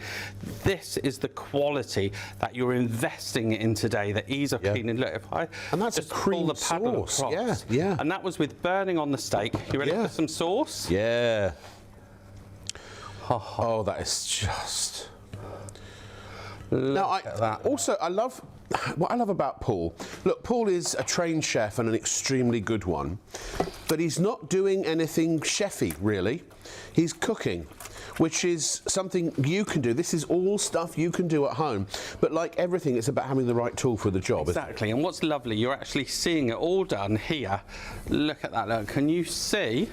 This is the quality that you're investing in today, the ease of cleaning. Look, if I and that's just a cream pull the paddle sauce. across, Yeah. and that was with burning on the steak. You ready for some sauce? Yeah. Oh, that is just... Look at that. Also, what I love about Paul. Look, Paul is a trained chef and an extremely good one, but he's not doing anything chefy, really. He's cooking, which is something you can do. This is all stuff you can do at home. But like everything, it's about having the right tool for the job. Exactly, and what's lovely, you're actually seeing it all done here. Look at that, look. Can you see?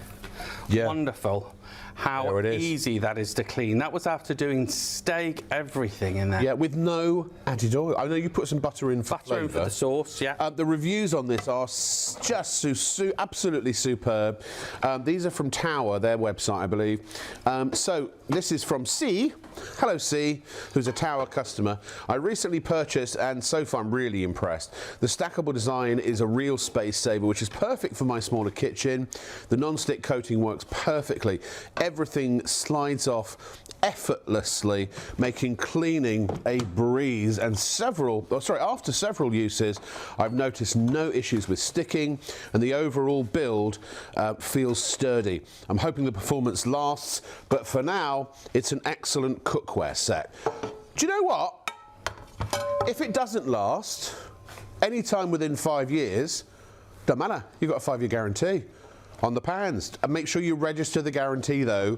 Yeah. Wonderful. How easy that is to clean. That was after doing steak, everything in there. Yeah, with no added oil. I know you put some butter in for Butter in for the sauce, yeah. The reviews on this are just absolutely superb. These are from Tower, their website, I believe. So this is from C. Hello, C, who's a Tower customer. I recently purchased, and so far I'm really impressed. The stackable design is a real space saver, which is perfect for my smaller kitchen. The non-stick coating works perfectly. Everything slides off effortlessly, making cleaning a breeze. And after several uses, I've noticed no issues with sticking, and the overall build feels sturdy. I'm hoping the performance lasts, but for now, it's an excellent cookware set. Do you know what? If it doesn't last, any time within 5 years, don't matter. You've got a 5-year guarantee on the pans. And make sure you register the guarantee though,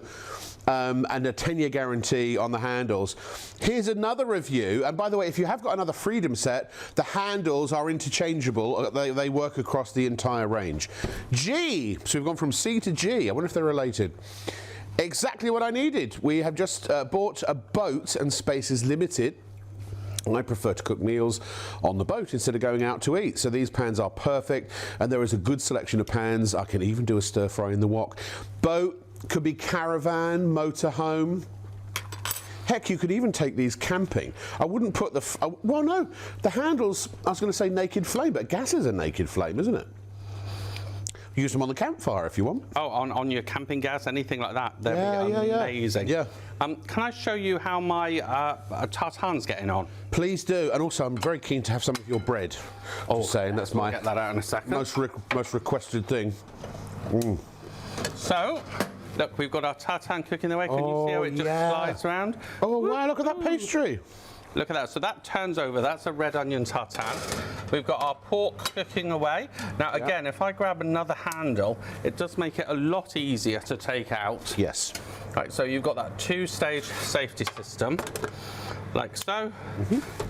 and a 10-year guarantee on the handles. Here's another review. And by the way, if you have got another Freedom set, the handles are interchangeable. They work across the entire range. G, so we've gone from C to G. I wonder if they're related. Exactly what I needed. We have just bought a boat and space is limited. I prefer to cook meals on the boat instead of going out to eat. So these pans are perfect, and there is a good selection of pans. I can even do a stir fry in the wok. Boat, could be caravan, motorhome. Heck, you could even take these camping. I wouldn't put the, well no, the handles, I was going to say naked flame, but gas is a naked flame, isn't it? Use them on the campfire if you want. Oh, on your camping gas, anything like that. They're amazing. Yeah. Can I show you how my tartane's getting on? Please do. And also, I'm very keen to have some of your bread. Oh, just saying, that's we'll get that out in a second. most requested thing. Mm. So, look, we've got our tartane cooking away. Can you see how it just slides around? Oh, wow, look at that pastry. Look at that. So that turns over. That's a red onion tartane. We've got our pork cooking away. Now, again, if I grab another handle, it does make it a lot easier to take out. Yes. Right, so you've got that 2-stage safety system, like so.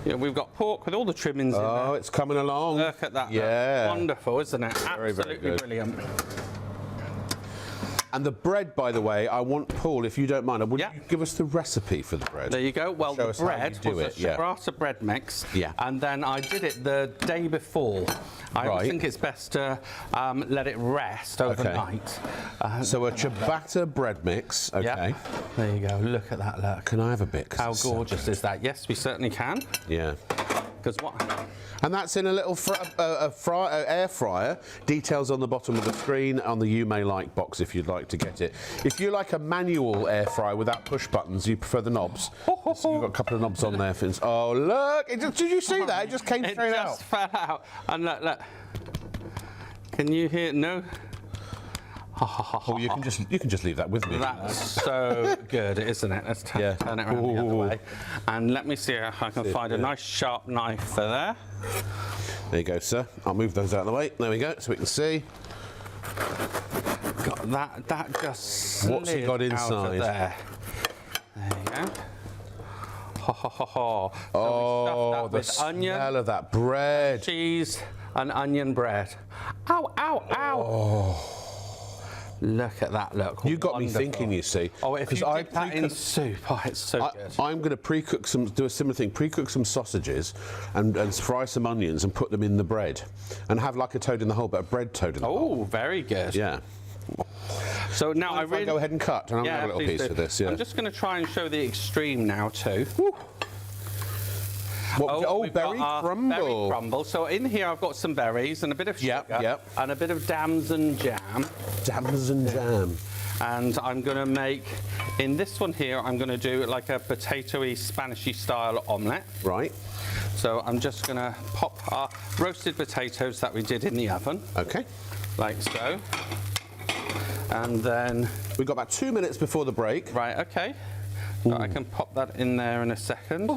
Yeah, we've got pork with all the trimmings in there. Oh, it's coming along. Look at that. Yeah. Look. Wonderful, isn't it? Very, Absolutely very good. brilliant. And the bread, by the way, I want, Paul, if you don't mind, would you give us the recipe for the bread? There you go. Well, Show the us how you bread do was it, a ciabatta bread mix, and then I did it the day before. I always think it's best to let it rest overnight. So a ciabatta bread mix, okay. There you go. Look at that, look. Can I have a bit? How gorgeous is that? Yes, we certainly can. Yeah. Because what? And that's in a little air fryer. Details on the bottom of the screen on the You May Like box if you'd like to get it. If you like a manual air fryer without push buttons, you prefer the knobs. So you've got a couple of knobs on there. Oh, look! Did you see that? It just came straight out. It just fell out. And look, look. Can you hear? No. Oh, you can just leave that with me. That's so good, isn't it? Let's turn it around the other way. And let me see if I can find a nice sharp knife for there. There you go, sir. I'll move those out of the way. There we go, so we can see. Got that just slid What's he got inside? Out of there. There you go. Ho, ho, ho, ho. So oh, we stuffed that with onion, smell of that bread. Cheese and onion bread. Ow, ow, ow. Oh. Look at that, look. You got me thinking, you see. Oh, if you dip that in soup, oh, it's so good. I'm going to do a similar thing, pre-cook some sausages and fry some onions and put them in the bread and have like a toad in the hole, but a bread toad in the hole. Oh, very good. Yeah. So now I really... go ahead and cut, and I'm going to have a little piece of this, I'm just going to try and show the extreme now, too. What, berry crumble. Berry crumble. So in here I've got some berries and a bit of sugar and a bit of damson jam. Damson jam. And I'm going to make, in this one here, I'm going to do like a potato-y, Spanish-y style omelette. Right. So I'm just going to pop our roasted potatoes that we did in the oven. Okay. Like so. And then... We've got about 2 minutes before the break. Right, okay. So I can pop that in there in a second.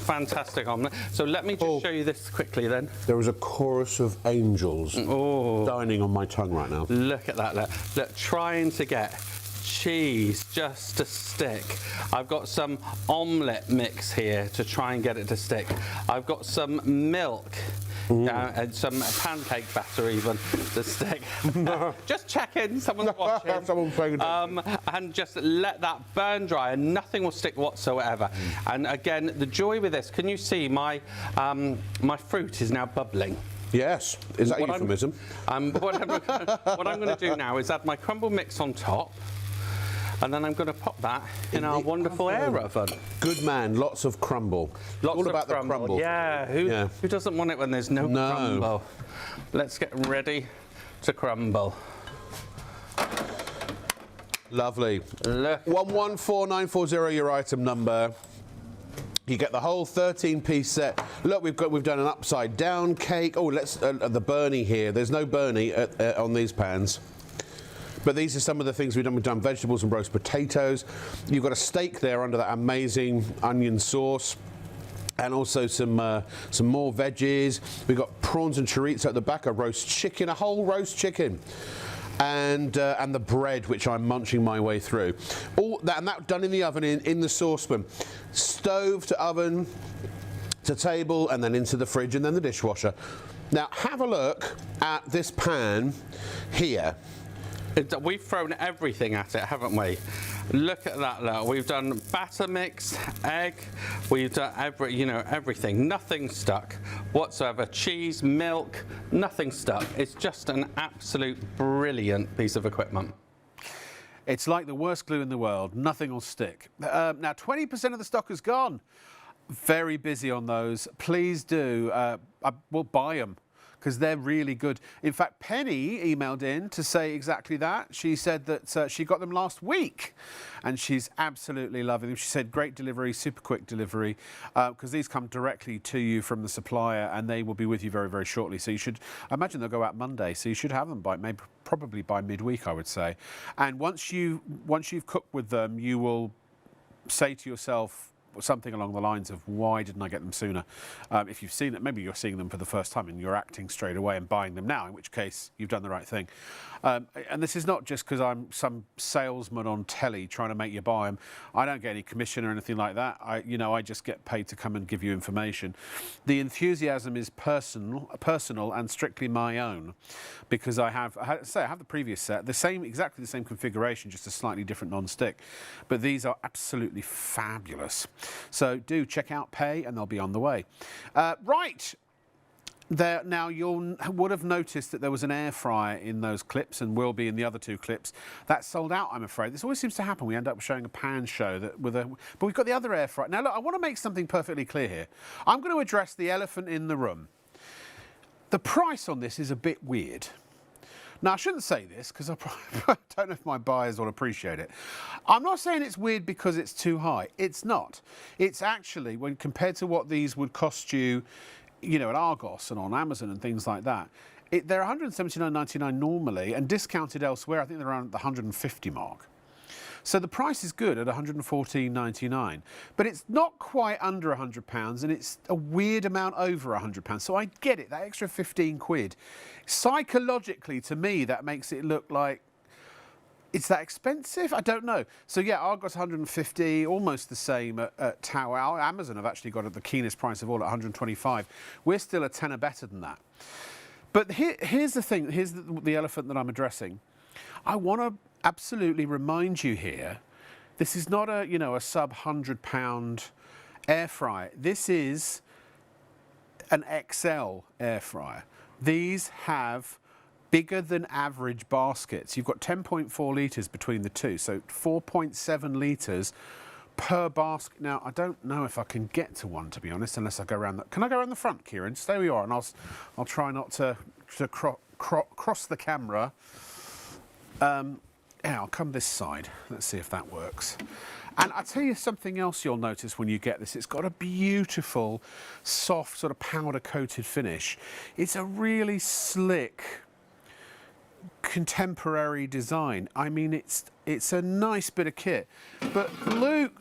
Fantastic omelette. So let me just show you this quickly then. There is a chorus of angels dining on my tongue right now. Look at that. Look, trying to get cheese just to stick. I've got some omelette mix here to try and get it to stick. I've got some milk. And some pancake batter even to stick. Just checking, someone's watching. Someone's paying and just let that burn dry and nothing will stick whatsoever. And again, the joy with this, can you see my my fruit is now bubbling? Yes. Is that a euphemism? What I'm going to do now is add my crumble mix on top. And then I'm going to pop that in our wonderful air oven. Good man, lots of crumble. All about the crumble. Yeah, who doesn't want it when there's no crumble? Let's get ready to crumble. Lovely. Look. 114940, your item number. You get the whole 13-piece set. Look, we've done an upside down cake. Oh, let's the Bernie here. There's no Bernie on these pans. But these are some of the things we've done. We've done vegetables and roast potatoes. You've got a steak there under that amazing onion sauce. And also some more veggies. We've got prawns and chorizo at the back, a roast chicken, a whole roast chicken. And the bread, which I'm munching my way through. All that, and that done in the oven, in the saucepan. Stove to oven to table, and then into the fridge, and then the dishwasher. Now, have a look at this pan here. We've thrown everything at it, haven't we? Look at that, look. We've done batter mix, egg, we've done everything. Nothing stuck whatsoever. Cheese, milk, nothing stuck. It's just an absolute brilliant piece of equipment. It's like the worst glue in the world. Nothing will stick. Now, 20% of the stock is gone. Very busy on those. Please do. We'll buy them, because they're really good. In fact, Penny emailed in to say exactly that. She said that she got them last week, and she's absolutely loving them. She said great delivery, super quick delivery, because these come directly to you from the supplier, and they will be with you very, very shortly. So you should, I imagine they'll go out Monday, so you should have them by probably by midweek, I would say. And once you've cooked with them, you will say to yourself something along the lines of, why didn't I get them sooner? If you've seen it, maybe you're seeing them for the first time and you're acting straight away and buying them now, in which case you've done the right thing. And this is not just because I'm some salesman on telly trying to make you buy them. I don't get any commission or anything like that. I just get paid to come and give you information. The enthusiasm is personal and strictly my own, because I have the previous set, exactly the same configuration, just a slightly different non-stick. But these are absolutely fabulous. So do check out Pay, and they'll be on the way. Right. There, now, you would have noticed that there was an air fryer in those clips, and will be in the other two clips. That's sold out, I'm afraid. This always seems to happen. We end up showing a pan show but we've got the other air fryer. Now, look, I want to make something perfectly clear here. I'm going to address the elephant in the room. The price on this is a bit weird. Now, I shouldn't say this, because I don't know if my buyers will appreciate it. I'm not saying it's weird because it's too high. It's not. It's actually, when compared to what these would cost you, at Argos and on Amazon and things like that, they're $179.99 normally, and discounted elsewhere, I think they're around the 150 mark. So the price is good at £114.99, but it's not quite under £100, and it's a weird amount over £100. So I get it, that extra 15 quid. Psychologically, to me, that makes it look like it's that expensive? I don't know. So yeah, Argos 150, almost the same at Tower. Amazon have actually got it the keenest price of all at 125. We're still a tenner better than that. But here's the thing, here's the elephant that I'm addressing. I want to absolutely remind you here, this is not a sub £100 air fryer. This is an XL air fryer. These have bigger than average baskets. You've got 10.4 litres between the two, so 4.7 litres per basket. Now, I don't know if I can get to one, to be honest, unless I go around can I go around the front, Kieran? Stay where you are, and I'll try not to cross the camera. Yeah, I'll come this side. Let's see if that works. And I'll tell you something else you'll notice when you get this. It's got a beautiful, soft, sort of powder-coated finish. It's a really slick, contemporary design. I mean, it's a nice bit of kit. But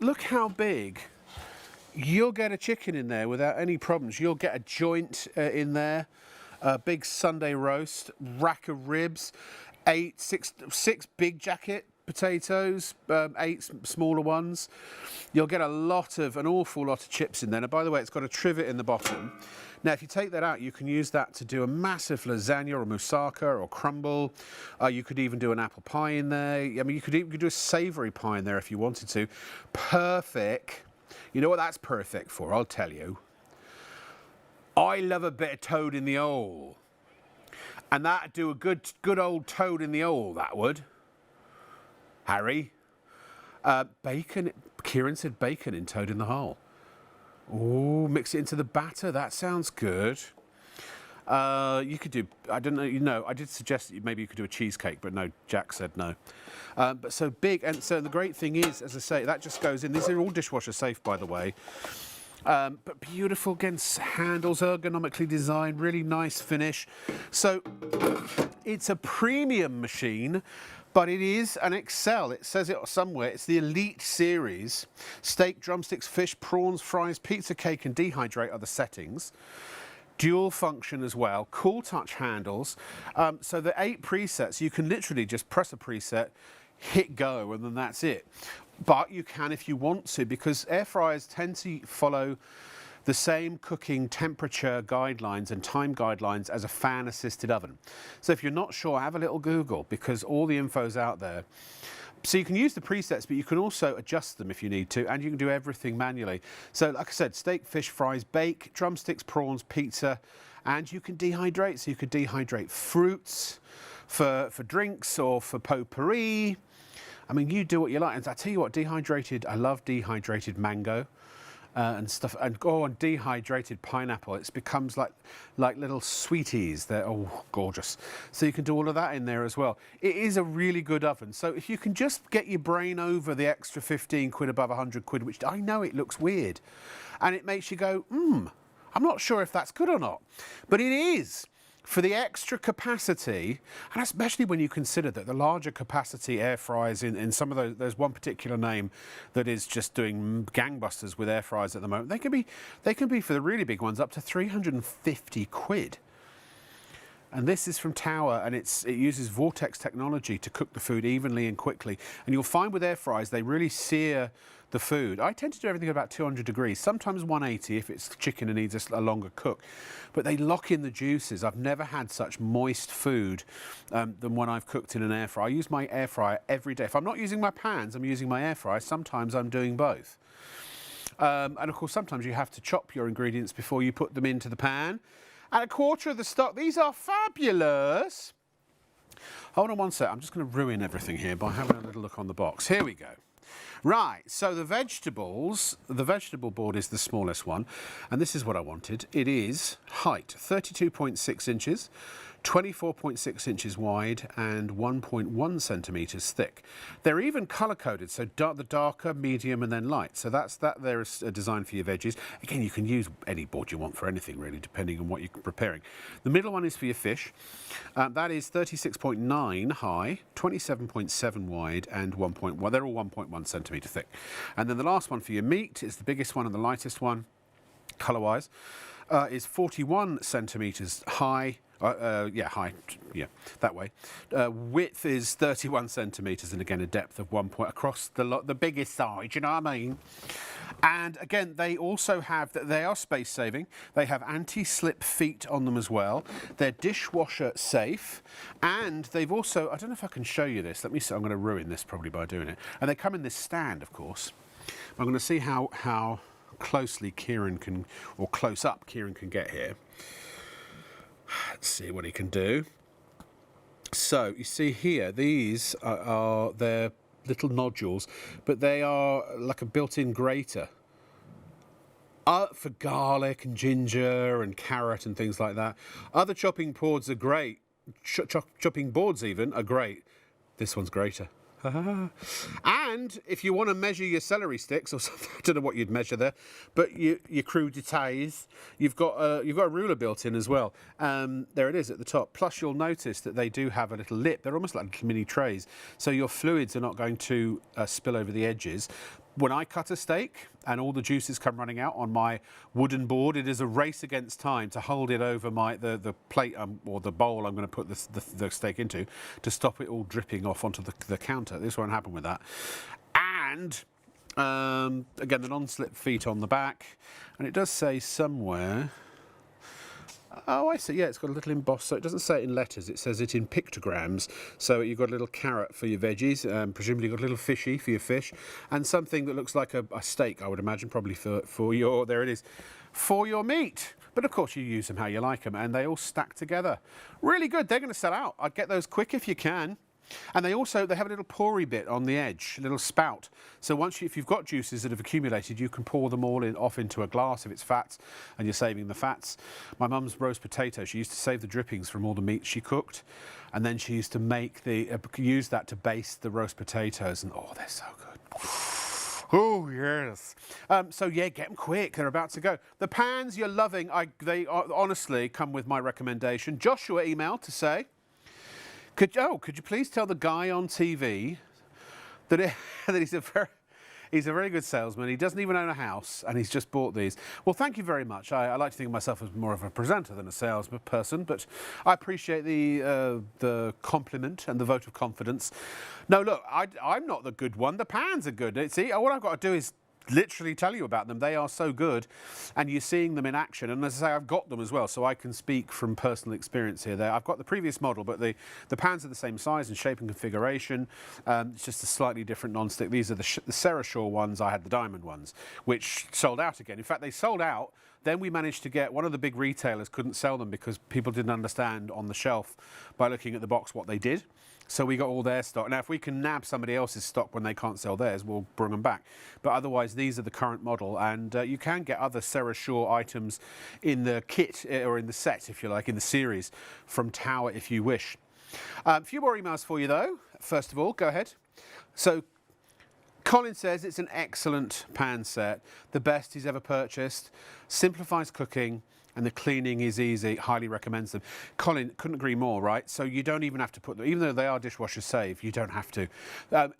look how big. You'll get a chicken in there without any problems. You'll get a joint in there, a big Sunday roast, rack of ribs, six big jacket potatoes, 8 smaller ones. You'll get an awful lot of chips in there. Now, by the way, it's got a trivet in the bottom. Now, if you take that out, you can use that to do a massive lasagna or moussaka or crumble. You could even do an apple pie in there. I mean, you could do a savoury pie in there if you wanted to. Perfect. You know what that's perfect for? I'll tell you. I love a bit of toad in the hole. And that'd do a good old toad in the hole, that would. Harry. Bacon. Kieran said bacon in toad in the hole. Oh, mix it into the batter. That sounds good. You could do, I don't know, I did suggest that maybe you could do a cheesecake, but no, Jack said no. But so big, and so the great thing is, as I say, that just goes in. These are all dishwasher safe, by the way. But beautiful, again, handles, ergonomically designed, really nice finish. So it's a premium machine, but it is an Excel. It says it somewhere. It's the Elite Series. Steak, drumsticks, fish, prawns, fries, pizza, cake and dehydrate are the settings. Dual function as well, cool touch handles. So the 8 presets, you can literally just press a preset, hit go, and then that's it. But you can if you want to, because air fryers tend to follow the same cooking temperature guidelines and time guidelines as a fan assisted oven. So if you're not sure, have a little Google, because all the info's out there. So you can use the presets, but you can also adjust them if you need to, and you can do everything manually. So like I said, steak, fish, fries, bake, drumsticks, prawns, pizza, and you can dehydrate. So you could dehydrate fruits for drinks or for potpourri. I mean, you do what you like. And I tell you what, I love dehydrated mango. And stuff, and dehydrated pineapple. It becomes like little sweeties. They're gorgeous. So you can do all of that in there as well. It is a really good oven. So if you can just get your brain over the extra 15 quid above 100 quid, which I know it looks weird, and it makes you go, I'm not sure if that's good or not, but it is. For the extra capacity, and especially when you consider that the larger capacity air fryers in some of those, there's one particular name that is just doing gangbusters with air fryers at the moment. They can be for the really big ones up to 350 quid. And this is from Tower, and it uses vortex technology to cook the food evenly and quickly. And you'll find with air fryers, they really sear the food. I tend to do everything at about 200 degrees, sometimes 180 if it's chicken and needs a longer cook. But they lock in the juices. I've never had such moist food than when I've cooked in an air fryer. I use my air fryer every day. If I'm not using my pans, I'm using my air fryer. Sometimes I'm doing both. And of course, sometimes you have to chop your ingredients before you put them into the pan. And a quarter of the stock. These are fabulous. Hold on one sec. I'm just going to ruin everything here by having a little look on the box. Here we go. Right, so the vegetable board is the smallest one, and this is what I wanted. It is height 32.6 inches, 24.6 inches wide and 1.1 centimetres thick. They're even colour-coded, so the darker, medium and then light. So that's that there is a design for your veggies. Again, you can use any board you want for anything really, depending on what you're preparing. The middle one is for your fish. That is 36.9 high, 27.7 wide and 1.1. They're all 1.1 centimetre thick. And then the last one for your meat is the biggest one and the lightest one, colour-wise, is 41 centimetres high. High, that way. Width is 31 centimetres, and again a depth of 1 point across the biggest side. You know what I mean? And again, they also have they are space saving. They have anti-slip feet on them as well. They're dishwasher safe, and they've also, I don't know if I can show you this. Let me see. I'm going to ruin this probably by doing it. And they come in this stand, of course. I'm going to see how closely Kieran can, or close up Kieran can get here. Let's see what he can do. So you see here, these are they're little nodules, but they are like a built-in grater for garlic and ginger and carrot and things like that. Other chopping boards are great. Chopping boards even are great. This one's greater. And if you want to measure your celery sticks or something, I don't know what you'd measure there, but your crudités, you've got a ruler built in as well. There it is at the top. Plus you'll notice that they do have a little lip. They're almost like little mini trays, so your fluids are not going to spill over the edges. When I cut a steak and all the juices come running out on my wooden board, it is a race against time to hold it over the plate or the bowl I'm going to put the steak into to stop it all dripping off onto the counter. This won't happen with that. And again, the non-slip feet on the back, and it does say somewhere. Oh, I see. Yeah, it's got a little embossed, so it doesn't say it in letters. It says it in pictograms. So you've got a little carrot for your veggies, presumably you've got a little fishy for your fish, and something that looks like a steak, I would imagine, probably for your, there it is, for your meat. But of course you use them how you like them, and they all stack together. Really good. They're going to sell out. I'd get those quick if you can. And they have a little pourry bit on the edge, a little spout. So if you've got juices that have accumulated, you can pour them all off into a glass if it's fats, and you're saving the fats. My mum's roast potato, she used to save the drippings from all the meat she cooked, and then she used to use that to baste the roast potatoes, and oh, they're so good. Oh, yes. So, yeah, get them quick. They're about to go. The pans you're loving, they honestly come with my recommendation. Joshua emailed to say, Could you please tell the guy on TV that he's a very good salesman. He doesn't even own a house, and he's just bought these. Well, thank you very much. I like to think of myself as more of a presenter than a salesman person, but I appreciate the compliment and the vote of confidence. No, look, I'm not the good one. The pans are good. See, all I've got to do is literally tell you about them. They are so good, and you're seeing them in action. And as I say, I've got them as well, so I can speak from personal experience here. I've got the previous model, but the pans are the same size and shape and configuration. It's just a slightly different non-stick. These are the Cerashore ones. I had the diamond ones, which sold out again. In fact, they sold out. Then we managed to get, one of the big retailers couldn't sell them because people didn't understand on the shelf by looking at the box what they did. So we got all their stock. Now, if we can nab somebody else's stock when they can't sell theirs, we'll bring them back. But otherwise, these are the current model, and you can get other Cerashore items in the kit, or in the set, if you like, in the series, from Tower, if you wish. A few more emails for you, though. First of all, go ahead. So, Colin says it's an excellent pan set, the best he's ever purchased, simplifies cooking, and the cleaning is easy, highly recommends them. Colin, couldn't agree more, right? So you don't even have to put them, even though they are dishwasher safe, you don't have to.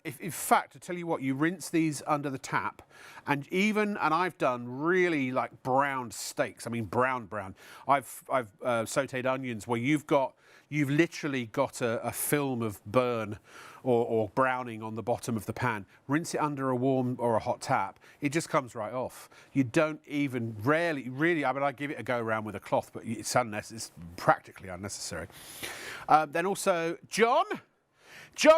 In fact, to tell you what, you rinse these under the tap, and I've done really like browned steaks, I mean brown. I've sauteed onions where you've literally got a film of burn or browning on the bottom of the pan. Rinse it under a warm or a hot tap. It just comes right off. You don't even really, I mean, I give it a go around with a cloth, but it's practically unnecessary. Then also, John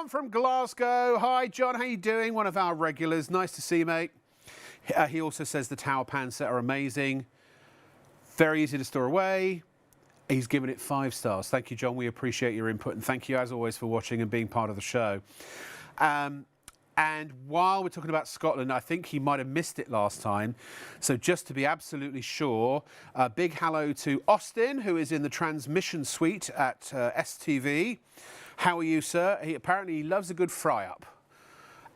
from Glasgow. Hi, John, how you doing? One of our regulars. Nice to see you, mate. He also says the Tower pan set are amazing. Very easy to store away. He's given it 5 stars. Thank you, John. We appreciate your input, and thank you, as always, for watching and being part of the show. And while we're talking about Scotland, I think he might have missed it last time. So just to be absolutely sure, a big hello to Austin, who is in the transmission suite at STV. How are you, sir? Apparently he loves a good fry-up.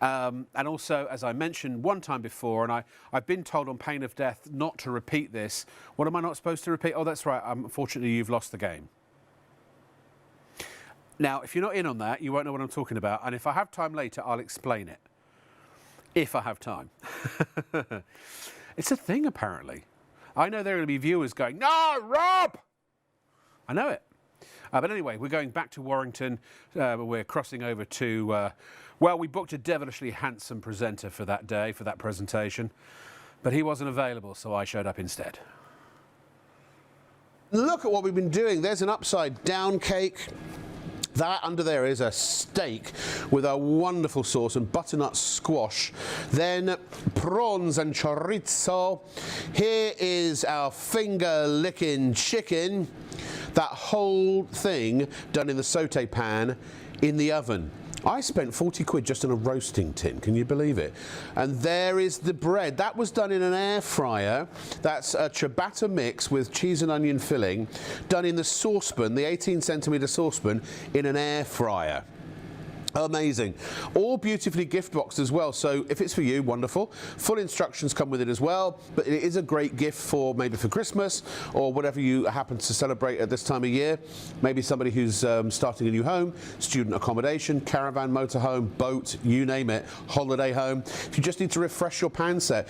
And also, as I mentioned one time before, and I've been told on pain of death not to repeat this. What am I not supposed to repeat? Oh, that's right. Unfortunately, you've lost the game. Now, if you're not in on that, you won't know what I'm talking about. And if I have time later, I'll explain it. If I have time. It's a thing, apparently. I know there are going to be viewers going, "No, Rob!" I know it. But anyway, we're going back to Warrington. We're crossing over to... well, we booked a devilishly handsome presenter for that day, for that presentation, but he wasn't available, so I showed up instead. Look at what we've been doing. There's an upside down cake. That under there is a steak with a wonderful sauce and butternut squash. Then prawns and chorizo. Here is our finger-licking chicken. That whole thing done in the saute pan in the oven. I spent 40 quid just on a roasting tin, can you believe it? And there is the bread. That was done in an air fryer. That's a ciabatta mix with cheese and onion filling, done in the saucepan, the 18cm saucepan, in an air fryer. Amazing. All beautifully gift boxed as well, so if it's for you, wonderful. Full instructions come with it as well, but it is a great gift for maybe for Christmas or whatever you happen to celebrate at this time of year. Maybe somebody who's starting a new home, student accommodation, caravan, motorhome, boat, you name it, holiday home. If you just need to refresh your pan set.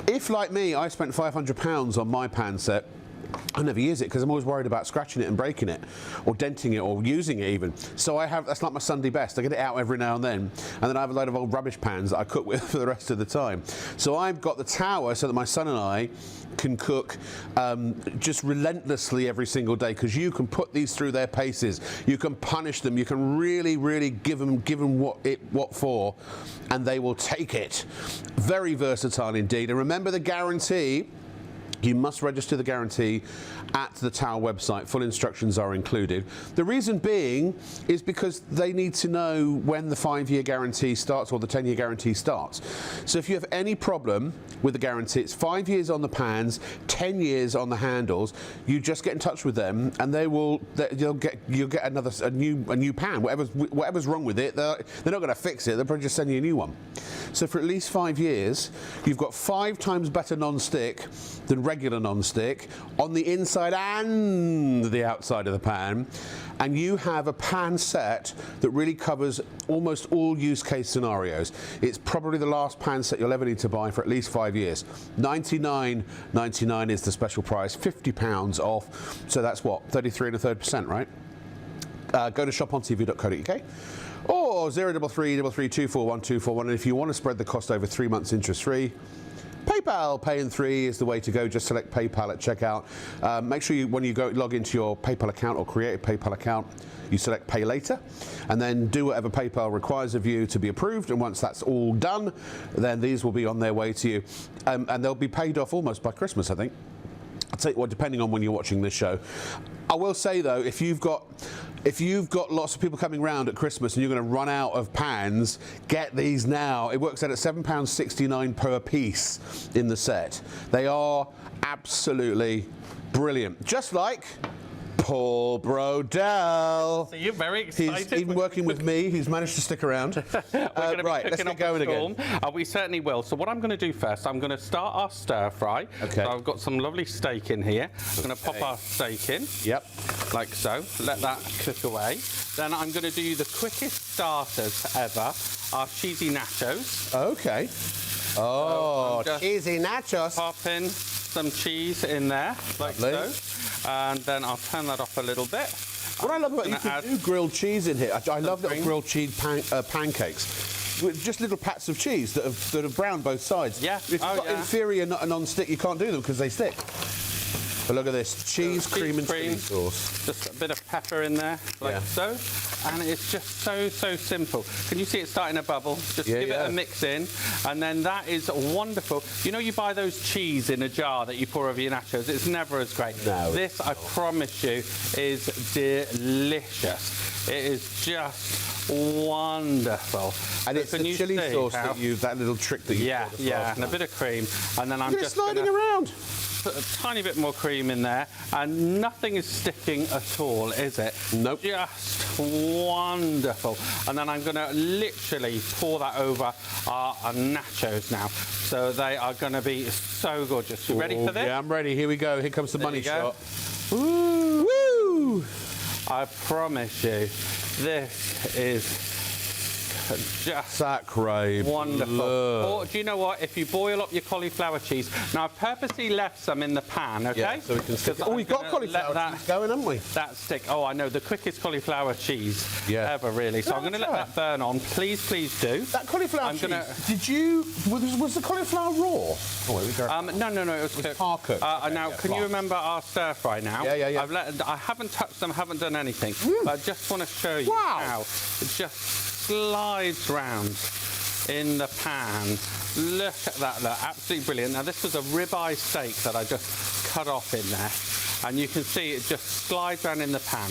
If, like me, I spent £500 on my pan set, I never use it because I'm always worried about scratching it and breaking it, or denting it, or using it even. So that's like my Sunday best. I get it out every now and then I have a load of old rubbish pans that I cook with for the rest of the time. So I've got the Tower so that my son and I can cook just relentlessly every single day, because you can put these through their paces. You can punish them. You can really give them what for, and they will take it. Very versatile indeed. And remember the guarantee. You must register the guarantee at the Tower website. Full instructions are included. The reason being is because they need to know when the 5-year guarantee starts or the 10-year guarantee starts. So if you have any problem with the guarantee, it's 5 years on the pans, 10 years on the handles. You just get in touch with them, and you'll get a new pan. Whatever's wrong with it, they're not going to fix it. They'll probably just send you a new one. So for at least 5 years, you've got 5 times better non-stick than regular non-stick on the inside and the outside of the pan. And you have a pan set that really covers almost all use case scenarios. It's probably the last pan set you'll ever need to buy for at least 5 years. $99.99 is the special price, £50 off. So that's what, 33 1/3%, right? Go to shopontv.co.uk or 033 332 41241. And if you want to spread the cost over 3 months interest-free, PayPal Pay in 3 is the way to go. Just select PayPal at checkout. Make sure when you go log into your PayPal account or create a PayPal account, you select Pay Later, and then do whatever PayPal requires of you to be approved. And once that's all done, then these will be on their way to you, and they'll be paid off almost by Christmas, I think. I'll tell you what, depending on when you're watching this show. I will say though, if you've got lots of people coming round at Christmas and you're going to run out of pans, get these now. It works out at £7.69 per piece in the set. They are absolutely brilliant. Just like Paul Brodell. So you're very excited. He's even working with me. He's managed to stick around. Right, let's get going again. We certainly will. So what I'm going to do first, I'm going to start our stir fry. Okay. So I've got some lovely steak in here. I'm going to pop our steak in. Yep. Like so. Let that cook away. Then I'm going to do the quickest starters ever, our cheesy nachos. Okay. Oh, So cheesy nachos. pop in some cheese in there, like Lovely. so. And then I'll turn that off a little bit. What I love about you can do grilled cheese in here. I love little cream. grilled cheese pancakes. With just little pats of cheese that have browned both sides. Yeah. If you've got inferior non-stick, you can't do them because they stick. But look at this, cheese, cream and chili sauce. Just a bit of pepper in there, like so. And it's just so simple. Can you see it starting to bubble? Just give it a mix in, and then that is wonderful. You know, you buy those cheese in a jar that you pour over your nachos. It's never as great. No. This, I promise you, is delicious. It is just wonderful. And it's the chili sauce that little trick that you pour the and a bit of cream, and then I'm just sliding around. Put a tiny bit more cream in there, and nothing is sticking at all, is it? Nope. Just wonderful. And then I'm going to literally pour that over our nachos now. So they are going to be so gorgeous. You ready for this? Yeah, I'm ready. Here we go. Here comes the money shot. Woo! Woo! I promise you, this is just sacre wonderful. Or do you know what? If you boil up your cauliflower cheese, now I've purposely left some in the pan, okay? Yeah, so we can stick it. Oh, we've got cauliflower cheese going, haven't we? That stick. Oh, I know, the quickest cauliflower cheese ever, really. So I'm going to let that burn on. Please do. That cauliflower cheese. Did you? Was the cauliflower raw? Oh, wait, we go. No, it was par cooked. Now, can you remember our stir fry now? Yeah. I haven't touched them, haven't done anything. But I just want to show you how it just slides round in the pan. Look at that, look, absolutely brilliant. Now this was a ribeye steak that I just cut off in there, and you can see it just slides around in the pan.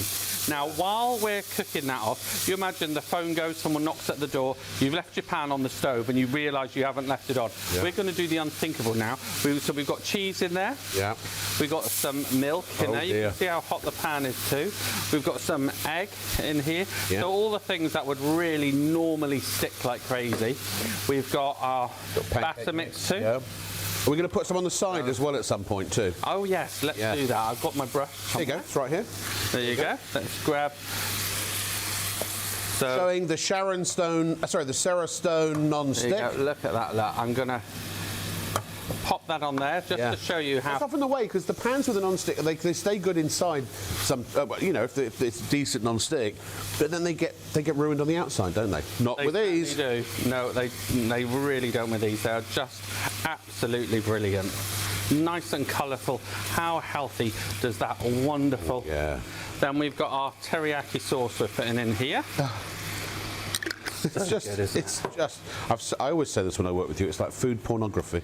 Now, while we're cooking that off, you imagine the phone goes, someone knocks at the door, you've left your pan on the stove and you realise you haven't left it on. Yeah. We're going to do the unthinkable now. So we've got cheese in there. Yeah. We've got some milk in there. You can see how hot the pan is too. We've got some egg in here. Yeah. So all the things that would really normally stick like crazy. We've got our batter mix too. Yeah. Are we going to put some on the side as well at some point too? Oh yes, let's do that. I've got my brush. There you go, it's right here. There you go. Let's grab. So, showing the Sarah Stone non-stick. Look at that. Look. I'm going to pop that on there just to show you how. It's often the way, because the pans with a non-stick, they stay good inside some, you know, if it's decent non-stick, but then they get ruined on the outside, don't they? Not with these. They do. No, they really don't with these. They are just absolutely brilliant. Nice and colourful. How healthy does that wonderful? Yeah. Then we've got our teriyaki sauce we're putting in here. I always say this when I work with you, it's like food pornography.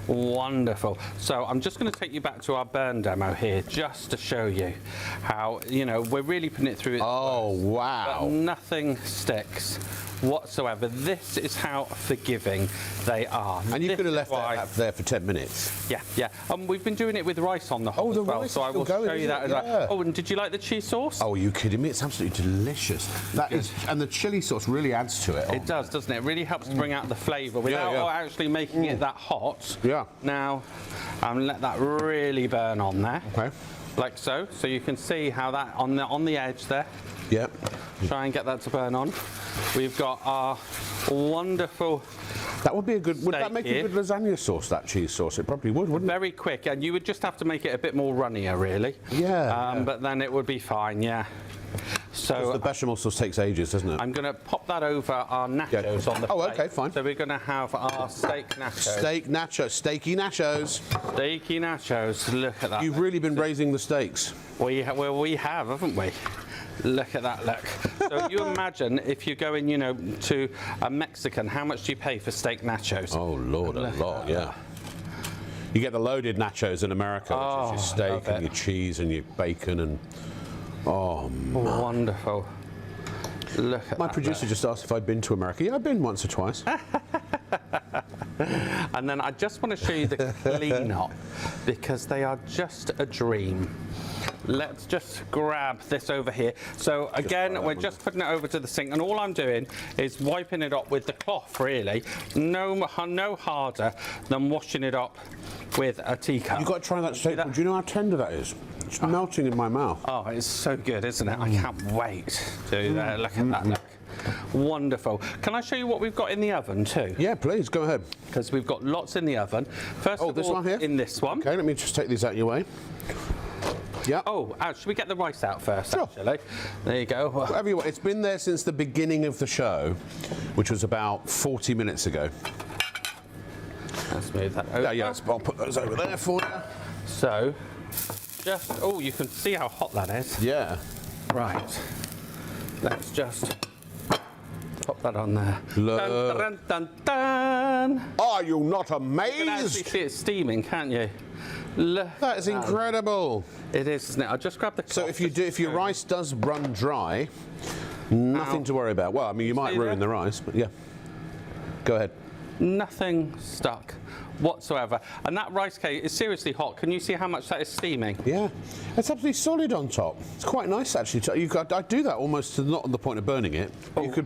Wonderful. So I'm just going to take you back to our burn demo here, just to show you how, you know, we're really putting it through. Oh, wow. But nothing sticks whatsoever. This is how forgiving they are. And you This could have is left why- that there for 10 minutes. Yeah, yeah. We've been doing it with rice on the hob the as well, rice so is I still will going, show you isn't that it? as well. Yeah. Oh, and did you like the cheese sauce? Oh, are you kidding me? It's absolutely delicious. That is, and the chili sauce really adds to it. It does, doesn't it? It really helps to bring out the flavour without actually making it that hot. Yeah. Now, let that really burn on there. Okay. Like so. So you can see how that on the edge there. Yep. Try and get that to burn on. We've got our wonderful. That would be a good. Would that Steak make here. a good lasagna sauce? That cheese sauce? It probably would, wouldn't it? Very quick, and you would just have to make it a bit more runnier, really. Yeah. But then it would be fine. Yeah. So The bechamel sauce takes ages, doesn't it? I'm going to pop that over our nachos on the Oh, plate. okay, fine. So we're going to have our steak nachos. Steak nachos, steaky nachos. Steaky nachos. Look at that. You've really been raising the stakes. We have, haven't we? Look at that, look. So you imagine if you're going, you know, to a Mexican, how much do you pay for steak nachos? Oh, Lord, a lot, yeah. You get the loaded nachos in America, which is your love steak and it. your cheese and your bacon and... Oh, Wonderful. Look at my that, producer just asked if I'd been to America. Yeah, I've been once or twice. And then I just want to show you the clean-up because they are just a dream. Let's just grab this over here. So again, we're just putting it over to the sink, and all I'm doing is wiping it up with the cloth, really. No harder than washing it up with a teacup. You've got to try that steak. Do you know how tender that is? It's melting in my mouth. Oh, it's so good, isn't it? I can't wait to do that. Look at that, look. Wonderful. Can I show you what we've got in the oven too? Yeah, please, go ahead. Because we've got lots in the oven. First of this all, one here? in this one. Okay, let me just take these out of your way. Yeah. Oh, should we get the rice out first, Sure. actually? There you go. Whatever you want. It's been there since the beginning of the show, which was about 40 minutes ago. Let's move that over. Yeah, I'll put those over there for you. So, oh, you can see how hot that is. Yeah. Right. Let's just pop that on there. Look. Dun, dun, dun, dun. Are you not You can actually amazed? see it steaming, can't you? Look. That is incredible. It is, isn't it? I'll just grab the So cloth if your rice does run dry, nothing to worry about. Well, I mean, you might See ruin there? the rice, but yeah. Go ahead. Nothing stuck whatsoever. And that rice cake is seriously hot. Can you see how much that is steaming? Yeah, it's absolutely solid on top. It's quite nice actually. I'd do that almost to not on the point of burning it.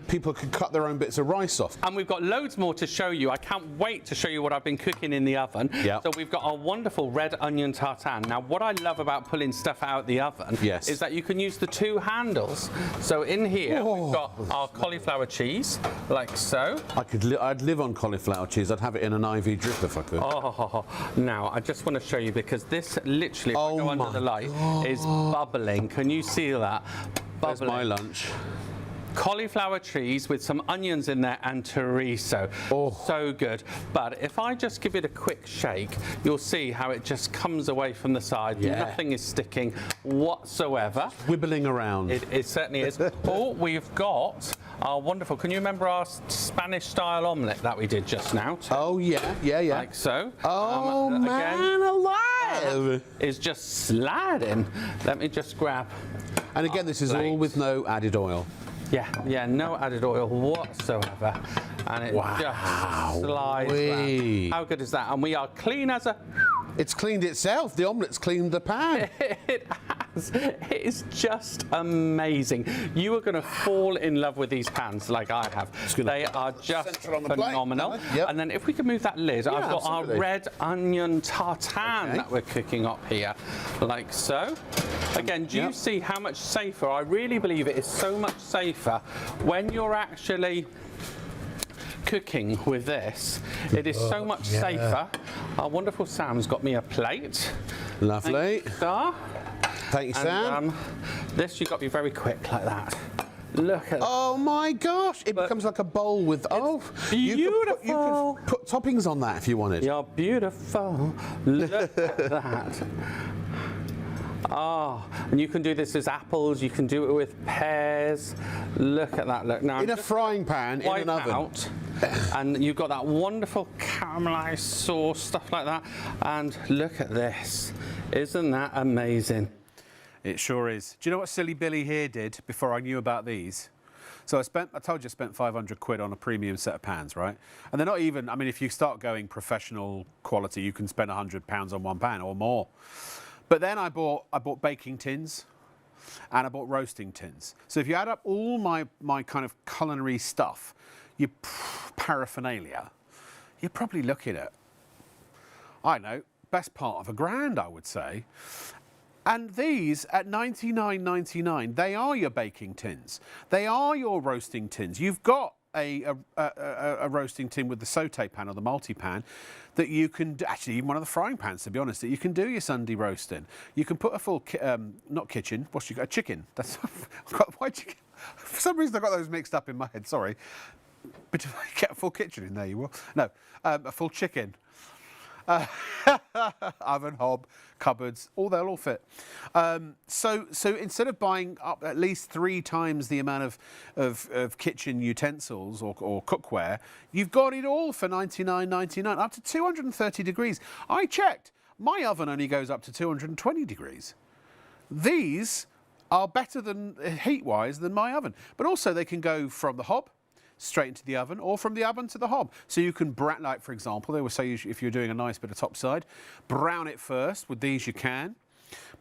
People could cut their own bits of rice off. And we've got loads more to show you. I can't wait to show you what I've been cooking in the oven. Yeah. So we've got our wonderful red onion tartane. Now, what I love about pulling stuff out the oven is that you can use the two handles. So in here, we've got our cauliflower cheese, like so. I'd live on cauliflower cheese. I'd have it in an IV drip if I could. Oh, now I just want to show you because this literally, if I go under the light, is bubbling. Can you see that? There's Bubbling. my lunch. Cauliflower cheese with some onions in there and chorizo. So good. But if I just give it a quick shake, you'll see how it just comes away from the side. Yeah. Nothing is sticking whatsoever. Wibbling around. It certainly is. Oh, we've got our wonderful, can you remember our Spanish style omelette that we did just now? Oh, yeah. Like so. Oh, man again, alive! is just sliding. Let me just grab. And again, this is all with no added oil. Yeah, no added oil whatsoever. And it just slides round. How good is that? And we are clean as a... It's cleaned itself. The omelette's cleaned the pan. It has. It is just amazing. You are going to fall in love with these pans like I have. They are just phenomenal. Yep. And then if we can move that lid, I've got our red onion tartane that we're cooking up here, like so. Again, do you see how much safer? I really believe it is so much safer when you're actually cooking with this. It is so much safer. Our wonderful Sam's got me a plate. Lovely. Thank you, Sam. This you've got to be very quick like that. Look at that. Oh my gosh! It becomes like a bowl with beautiful. You could put toppings on that if you wanted. You're beautiful. Look at that. Oh, and you can do this as apples. You can do it with pears. Look at that. Look now. In a frying pan in an oven. And you've got that wonderful caramelized sauce, stuff like that. And look at this. Isn't that amazing? It sure is. Do you know what Silly Billy here did before I knew about these? So I told you I spent 500 quid on a premium set of pans, right? And they're not even, I mean, if you start going professional quality, you can spend £100 on one pan or more. But then I bought baking tins and I bought roasting tins. So if you add up all my kind of culinary stuff, your paraphernalia, you're probably looking at, I don't know, best part of £1,000, I would say. And these, at $99.99, they are your baking tins. They are your roasting tins. You've got a roasting tin with the saute pan or the multi-pan that you can, actually even one of the frying pans, to be honest, that you can do your Sunday roast in. You can put a full, not kitchen, what's you got, a chicken. That's, why chicken? For some reason I got those mixed up in my head, sorry. But if you get a full kitchen in there, you will. No, a full chicken. Oven, hob, cupboards, they'll all fit. So instead of buying up at least 3 times the amount of kitchen utensils or cookware, you've got it all for $99.99, up to 230 degrees. I checked, my oven only goes up to 220 degrees. These are better than, heat-wise, than my oven. But also they can go from the hob straight into the oven, or from the oven to the hob. So you can brown, like for example, they will say if you're doing a nice bit of topside, brown it first. With these you can.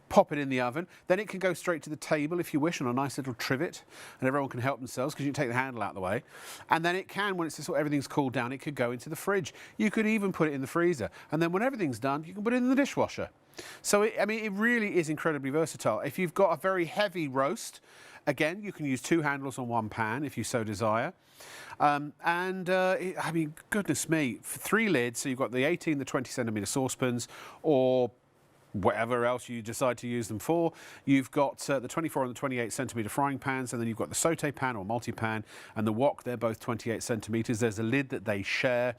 Pop it in the oven. Then it can go straight to the table if you wish on a nice little trivet, and everyone can help themselves because you can take the handle out of the way. And then it can, when it's sort of everything's cooled down, it could go into the fridge. You could even put it in the freezer. And then when everything's done, you can put it in the dishwasher. So, it really is incredibly versatile. If you've got a very heavy roast, again, you can use 2 handles on one pan if you so desire. I mean, goodness me, 3 lids, so you've got the 18, the 20 centimetre saucepans, or whatever else you decide to use them for. You've got the 24 and the 28 centimetre frying pans, and then you've got the saute pan or multi-pan and the wok. They're both 28 centimetres. There's a lid that they share.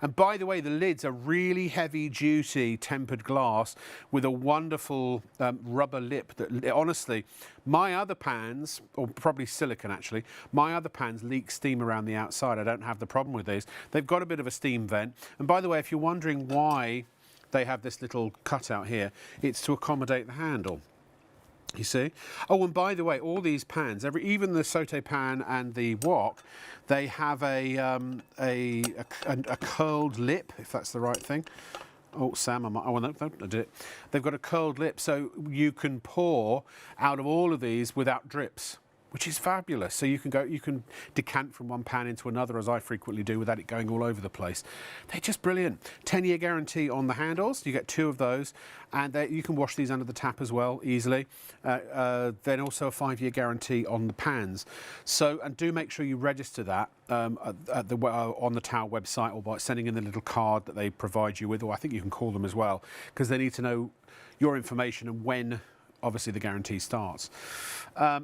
And by the way, the lids are really heavy duty tempered glass with a wonderful rubber lip that, honestly, my other pans, or probably silicone actually, my other pans leak steam around the outside. I don't have the problem with these. They've got a bit of a steam vent. And by the way, if you're wondering why they have this little cutout here, it's to accommodate the handle. You see? Oh, and by the way, all these pans, even the saute pan and the wok, they have a curled lip, if that's the right thing. Oh, Sam, no, I did it. They've got a curled lip, so you can pour out of all of these without drips, which is fabulous. So you can decant from one pan into another, as I frequently do, without it going all over the place. They're just brilliant. 10-year guarantee on the handles. You get 2 of those, and you can wash these under the tap as well, easily. Then also a 5-year guarantee on the pans. So, and do make sure you register that on the Tower website, or by sending in the little card that they provide you with, or I think you can call them as well, because they need to know your information and when, obviously, the guarantee starts.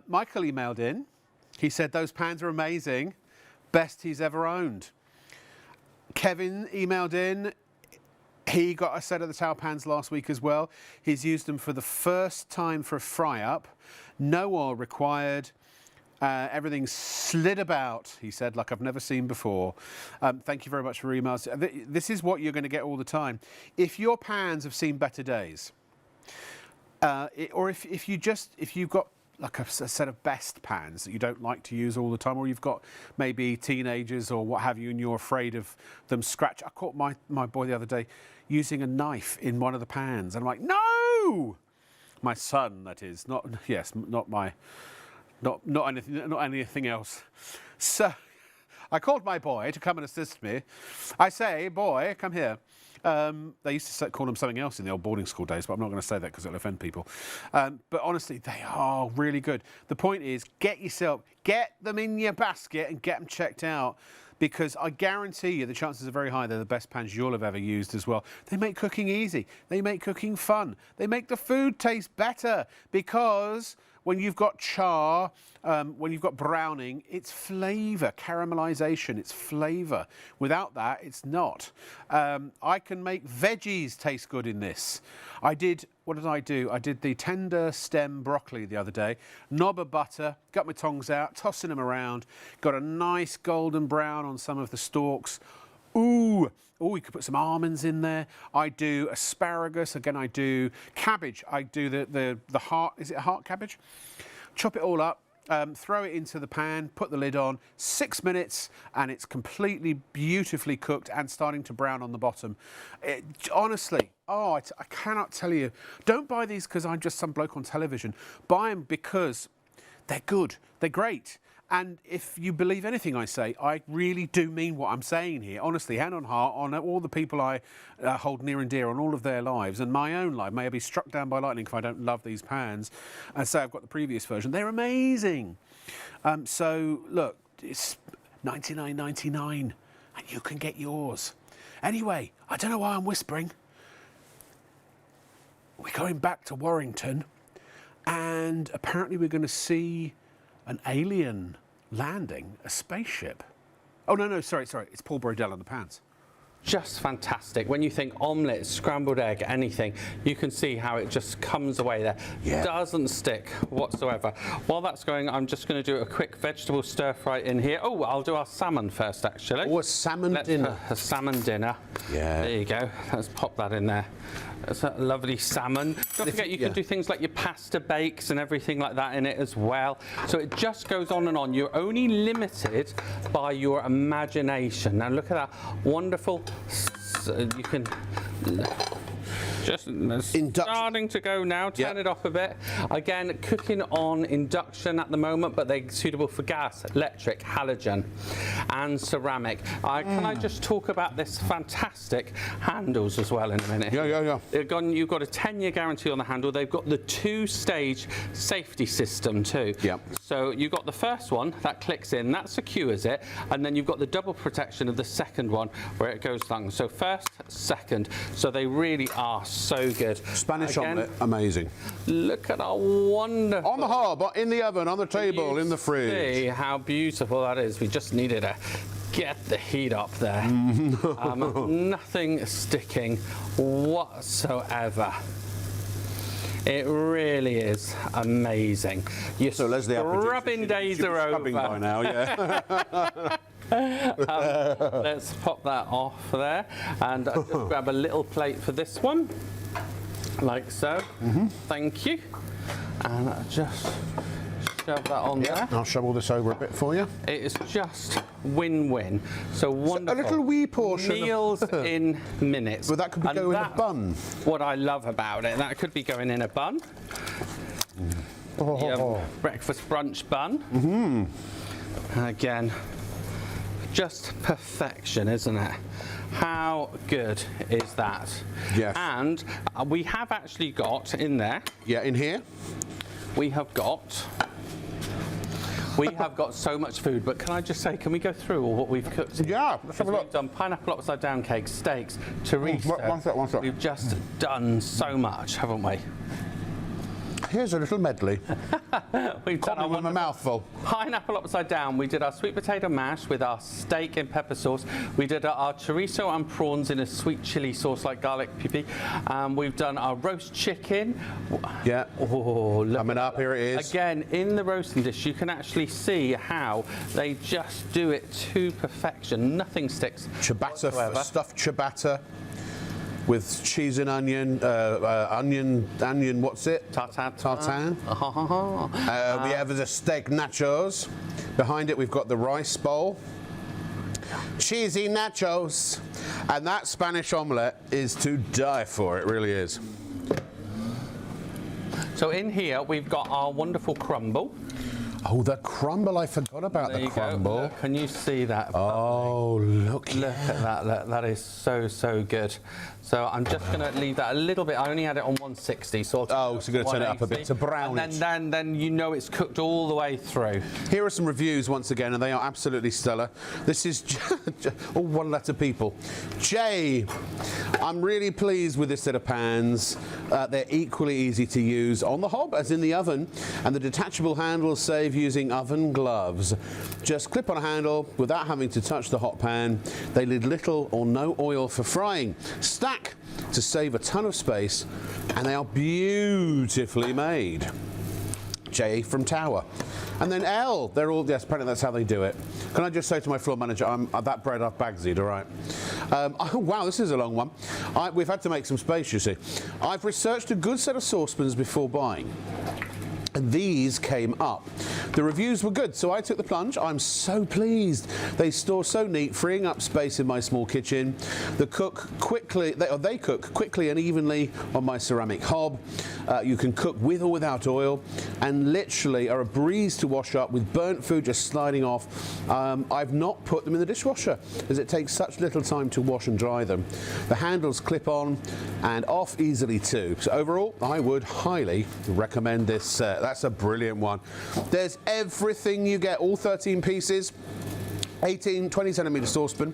Michael emailed in. He said, those pans are amazing. Best he's ever owned. Kevin emailed in. He got a set of the Tower pans last week as well. He's used them for the first time for a fry-up. No oil required. Everything slid about, he said, like I've never seen before. Thank you very much for your emails. This is what you're going to get all the time. If your pans have seen better days, or if you've got like a set of best pans that you don't like to use all the time, or you've got maybe teenagers or what have you, and you're afraid of them scratch. I caught my boy the other day using a knife in one of the pans, and I'm like, no! My son, that is, not anything else. So I called my boy to come and assist me. I say, boy, come here. They used to call them something else in the old boarding school days, but I'm not going to say that because it'll offend people. But honestly, they are really good. The point is, get them in your basket and get them checked out, because I guarantee you the chances are very high they're the best pans you'll have ever used as well. They make cooking easy. They make cooking fun. They make the food taste better, because when you've got char, when you've got browning, it's flavour, caramelisation, it's flavour. Without that, it's not. I can make veggies taste good in this. What did I do? I did the tender stem broccoli the other day. Knob of butter, got my tongs out, tossing them around. Got a nice golden brown on some of the stalks. Ooh, you could put some almonds in there. I do asparagus. Again, I do cabbage. I do the heart, is it a heart cabbage? Chop it all up. Throw it into the pan, put the lid on, 6 minutes, and it's completely beautifully cooked and starting to brown on the bottom. Honestly, I cannot tell you. Don't buy these because I'm just some bloke on television. Buy them because they're good, they're great. And if you believe anything I say, I really do mean what I'm saying here. Honestly, hand on heart, on all the people I hold near and dear, on all of their lives, and my own life. May I be struck down by lightning if I don't love these pans. And say I've got the previous version. They're amazing. So, look, it's $99.99, and you can get yours. Anyway, I don't know why I'm whispering. We're going back to Warrington, and apparently we're going to see an alien landing, a spaceship. Oh, no, sorry. It's Paul Brodell on the pans. Just fantastic. When you think omelette, scrambled egg, anything, you can see how it just comes away there. Yeah. Doesn't stick whatsoever. While that's going, I'm just going to do a quick vegetable stir fry in here. Oh, I'll do our salmon first, actually. Oh, a salmon dinner. A salmon dinner. Yeah. There you go. Let's pop that in there. That's a lovely salmon. Don't forget, you can do things like your pasta bakes and everything like that in it as well. So it just goes on and on. You're only limited by your imagination. Now look at that wonderful. You can just starting to go now. Turn it off a bit. Again, cooking on induction at the moment, but they're suitable for gas, electric, halogen, and ceramic. Can I just talk about this fantastic handles as well in a minute? Yeah. You've got a 10-year guarantee on the handle. They've got the 2-stage safety system too. Yep. So you've got the first one that clicks in, that secures it, and then you've got the double protection of the second one where it goes down. So first, second. So they really are so good. Spanish omelette, amazing. Look at our wonderful. On the hob, in the oven, on the table, in the fridge. See how beautiful that is. We just needed to get the heat up there. Nothing sticking whatsoever. It really is amazing. Your So Leslie, scrubbing days are over. Scrubbing by now, yeah. Let's pop that off there, and I'll just grab a little plate for this one, like so. Thank you. And I'll just shove that on there. I'll shovel this over a bit for you. It is just win-win. So wonderful. A little wee portion. Meals in minutes. Well, that could be going in a bun. What I love about it. That could be going in a bun. Breakfast brunch bun. Again, just perfection, isn't it? How good is that? Yes. And we have actually got in there. Yeah, in here. We have got so much food, but can I just say, can we go through all what we've cooked? Yeah, let's have a look. We've done pineapple upside down cake, steaks, chorizo. One sec. We've just done so much, haven't we? Here's a little medley. We've done our with my mouthful. pineapple upside down. We did our sweet potato mash with our steak and pepper sauce. We did our chorizo and prawns in a sweet chili sauce like garlic pipi. We've done our roast chicken. Yeah. Oh, look. Coming up, here it is. Again, in the roasting dish, you can actually see how they just do it to perfection. Nothing sticks. Ciabatta, stuffed ciabatta with cheese and onion, onion, what's it? Tartare. We have the steak nachos. Behind it, we've got the rice bowl. Cheesy nachos. And that Spanish omelette is to die for, it really is. So in here, we've got our wonderful crumble. Oh, the crumble. I forgot about There the you crumble. go. Look, can you see that? Oh, look. Look at that. That is so good. So I'm just going to leave that a little bit. I only had it on 160, so so you're going to turn it up a bit to brown and it. then you know it's cooked all the way through. Here are some reviews once again, and they are absolutely stellar. This is all one-letter people. Jay, I'm really pleased with this set of pans. They're equally easy to use on the hob as in the oven, and the detachable handles save using oven gloves. Just clip on a handle without having to touch the hot pan. They need little or no oil for frying. Stack to save a ton of space, and they are beautifully made. J from Tower. And then L, they're all, yes, apparently that's how they do it. Can I just say to my floor manager, that bread I've bagsied, all right? Oh, wow, this is a long one. We've had to make some space, you see. I've researched a good set of saucepans before buying. And these came up. The reviews were good, so I took the plunge. I'm so pleased. They store so neat, freeing up space in my small kitchen. They cook quickly and evenly on my ceramic hob. You can cook with or without oil, and literally are a breeze to wash up with burnt food just sliding off. I've not put them in the dishwasher, as it takes such little time to wash and dry them. The handles clip on and off easily too. So overall, I would highly recommend this set. That's a brilliant one. There's everything you get, all 13 pieces. 20 centimetre saucepan,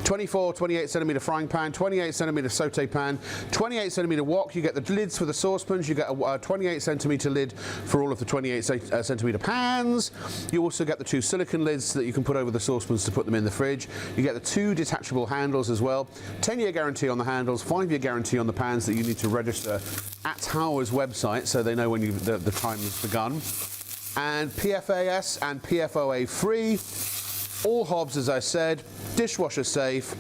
28 centimetre frying pan, 28 centimetre saute pan, 28 centimetre wok. You get the lids for the saucepans. You get a 28 centimetre lid for all of the 28 centimetre pans. You also get the 2 silicone lids that you can put over the saucepans to put them in the fridge. You get the 2 detachable handles as well. 10-year guarantee on the handles, 5-year guarantee on the pans that you need to register at Tower's website so they know when the time has begun. And PFAS and PFOA free. All hobs, as I said, dishwasher safe,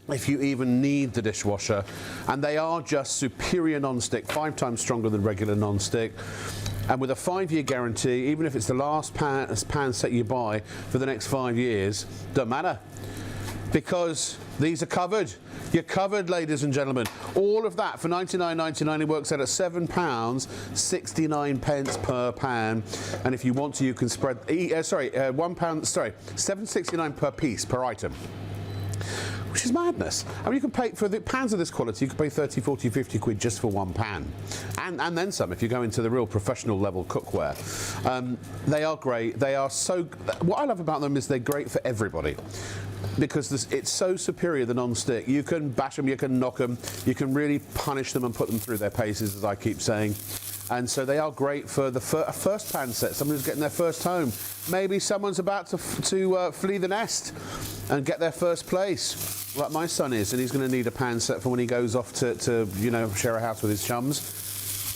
if you even need the dishwasher. And they are just superior non-stick, 5 times stronger than regular non-stick. And with a 5-year guarantee, even if it's the last pan set you buy for the next 5 years, don't matter. Because these are covered. You're covered, ladies and gentlemen. All of that for £99.99. It works out at £7.69 per pan. And if you want to, you can spread. £7.69 per piece, per item. Which is madness. I mean, you can pay for the pans of this quality, you can pay 30, 40, 50 quid just for one pan. And then some if you go into the real professional level cookware. They are great. They are so. What I love about them is they're great for everybody. Because it's so superior, the non-stick. You can bash them, you can knock them, you can really punish them and put them through their paces, as I keep saying. And so they are great for the first pan set, someone who's getting their first home. Maybe someone's about to flee the nest and get their first place, like my son is, and he's going to need a pan set for when he goes off to share a house with his chums.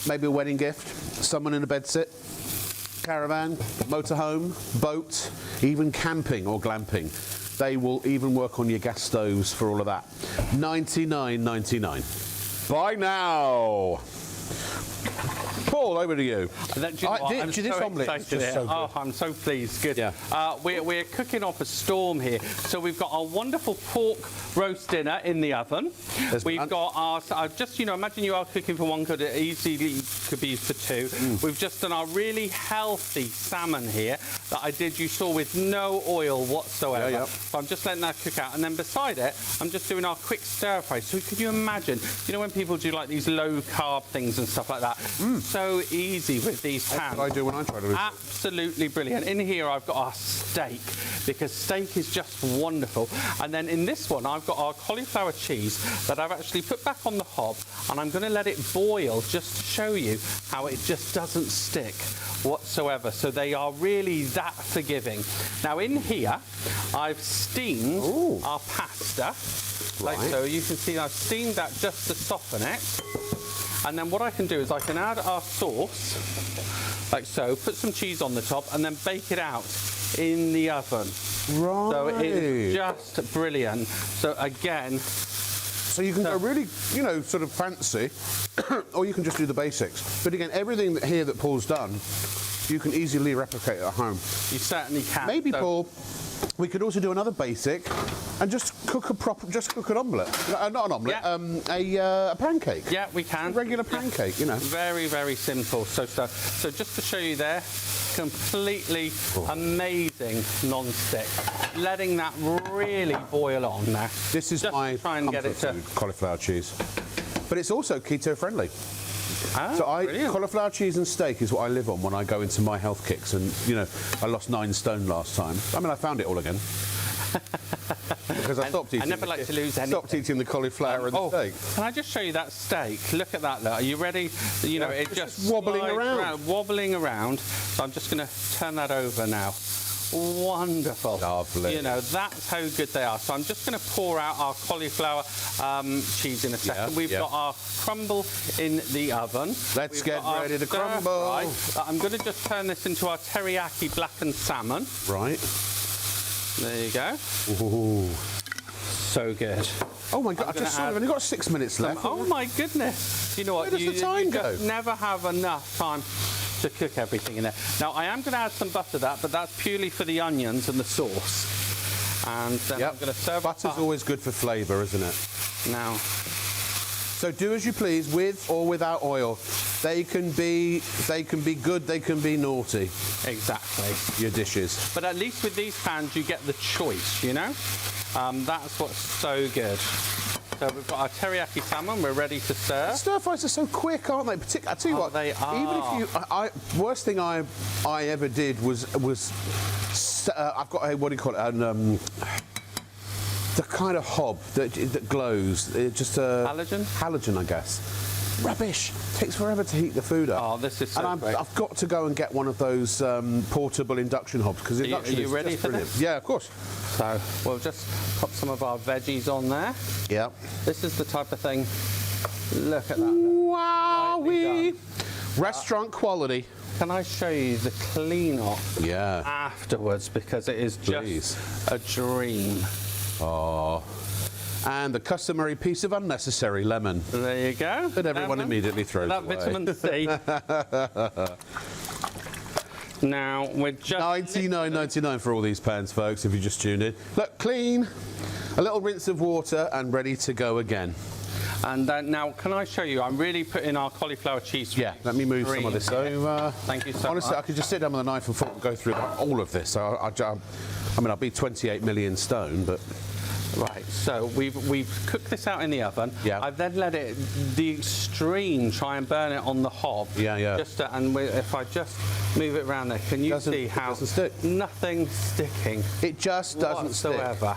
Maybe a wedding gift, someone in a bed sit, caravan, motorhome, boat, even camping or glamping. They will even work on your gas stoves for all of that. £99.99. Buy now. Paul, over to you. I'm so excited. I'm so pleased. Good. Yeah. We're cooking off a storm here. So we've got our wonderful pork roast dinner in the oven. We've got our, just, imagine you are cooking for one, could easily could be used for 2. We've just done our really healthy salmon here that you saw with no oil whatsoever. Yeah. So I'm just letting that cook out. And then beside it, I'm just doing our quick stir fry. So could you imagine, when people do like these low carb things and stuff like that? So easy with these pans. That's what I do when I try to do it. Absolutely brilliant. In here I've got our steak, because steak is just wonderful. And then in this one I've got our cauliflower cheese that I've actually put back on the hob, and I'm going to let it boil just to show you how it just doesn't stick whatsoever. So they are really that forgiving. Now in here I've steamed our pasta. Like so. You can see I've steamed that just to soften it. And then what I can do is I can add our sauce, like so, put some cheese on the top, and then bake it out in the oven. Right. So it is just brilliant. So again... So you can go really, sort of fancy, or you can just do the basics. But again, everything that Paul's done, you can easily replicate at home. You certainly can. Maybe, Paul, We could also do another basic and just cook an omelette. Not an omelette, a pancake. Yeah, we can. A regular pancake, you know. Very, very simple. So just to show you there, completely amazing non-stick. Letting that really boil on now. This is just my try and get it to food, cauliflower cheese. But it's also keto friendly. Oh, So brilliant. cauliflower cheese and steak is what I live on when I go into my health kicks, and you know, I lost 9 stone last time. I mean, I found it all again. Because I stopped eating. I never like to lose anything. Stopped eating the cauliflower and the steak. Can I just show you that steak? Look at that. Look. Are you ready? You know, it just wobbling slides around. wobbling around. So I'm just going to turn that over now. Wonderful. Lovely. You know, that's how good they are. So I'm just going to pour out our cauliflower cheese in a second. We've got our crumble in the oven. Let's get ready to crumble. I'm going to just turn this into our teriyaki blackened salmon. Right. There you go. Ooh. So good. Oh my God! I just saw I've only got 6 minutes left. Oh my goodness. You know what? Where does the time go? Just never have enough time to cook everything in there. Now, I am going to add some butter to that, but that's purely for the onions and the sauce. And then I'm going to serve Butter's up. always good for flavour, isn't it? Now, So do as you please, with or without oil. They can be good, they can be naughty. exactly. Your dishes. But at least with these pans, you get the choice, you know? That's what's so good. So we've got our teriyaki salmon, we're ready to serve. Stir fries are so quick, aren't they? I tell you what, they are. even if you, worst thing I ever did was I've got a, what do you call it? The kind of hob that glows. Just a Halogen? Halogen, I guess. Rubbish. Takes forever to heat the food up. Oh, this is so great. I've got to go and get one of those portable induction hobs because induction are you is ready just for brilliant. this? Yeah, of course. So we'll just pop some of our veggies on there. Yeah. This is the type of thing. Look at that. Wowee! Restaurant quality. Can I show you the clean up Yeah. afterwards, because it is Please. just a dream. Oh. And the customary piece of unnecessary lemon There you go. that everyone immediately throws That away. vitamin C. Now we're just $99.99 for all these pans, folks, if you just tuned in. Look, clean, a little rinse of water, and ready to go again. And now, can I show you? I'm really putting our cauliflower cheese. Yeah, let me move some of this over. Thank you so Honestly, much. I could just sit down with a knife and fork and go through all of this. I mean, I'll be 28 million stone, but... Right, so we've cooked this out in the oven. Yeah. I've then let it, the extreme, try and burn it on the hob. Yeah, yeah. If I just move it around there, can you see how doesn't stick. nothing sticking It just doesn't stick. whatsoever?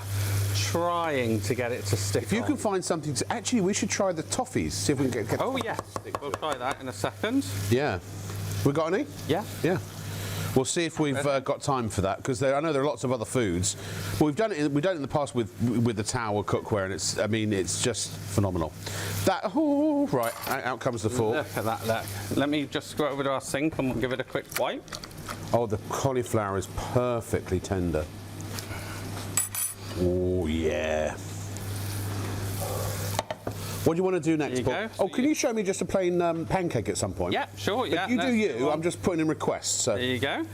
Trying to get it to stick. If you on. can find something to... Actually, we should try the toffees, see if we can get... Oh yes, we'll try that in a second. Yeah. We got any? Yeah. Yeah. We'll see if we've got time for that, because I know there are lots of other foods. But we've done it in the past with the towel cookware, and it's just phenomenal. Right, out comes the fork. Look at that, look. Let me just go over to our sink and we'll give it a quick wipe. Oh, the cauliflower is perfectly tender. Oh, yeah. What do you want to do next, There you Paul? go. Oh, can you show me just a plain pancake at some point? Yeah, sure, yeah. You do let's you, on. I'm just putting in requests. So. There you go.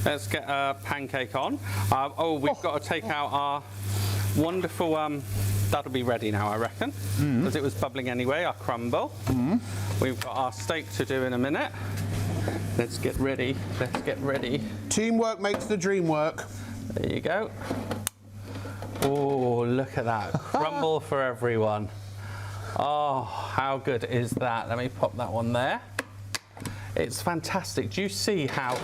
Let's get a pancake on. We've got to take out our wonderful, that'll be ready now, I reckon, because it was bubbling anyway, our crumble. We've got our steak to do in a minute. Let's get ready, let's get ready. Teamwork makes the dream work. There you go. Oh, look at that. Crumble for everyone. Oh, how good is that? Let me pop that one there. It's fantastic. Do you see how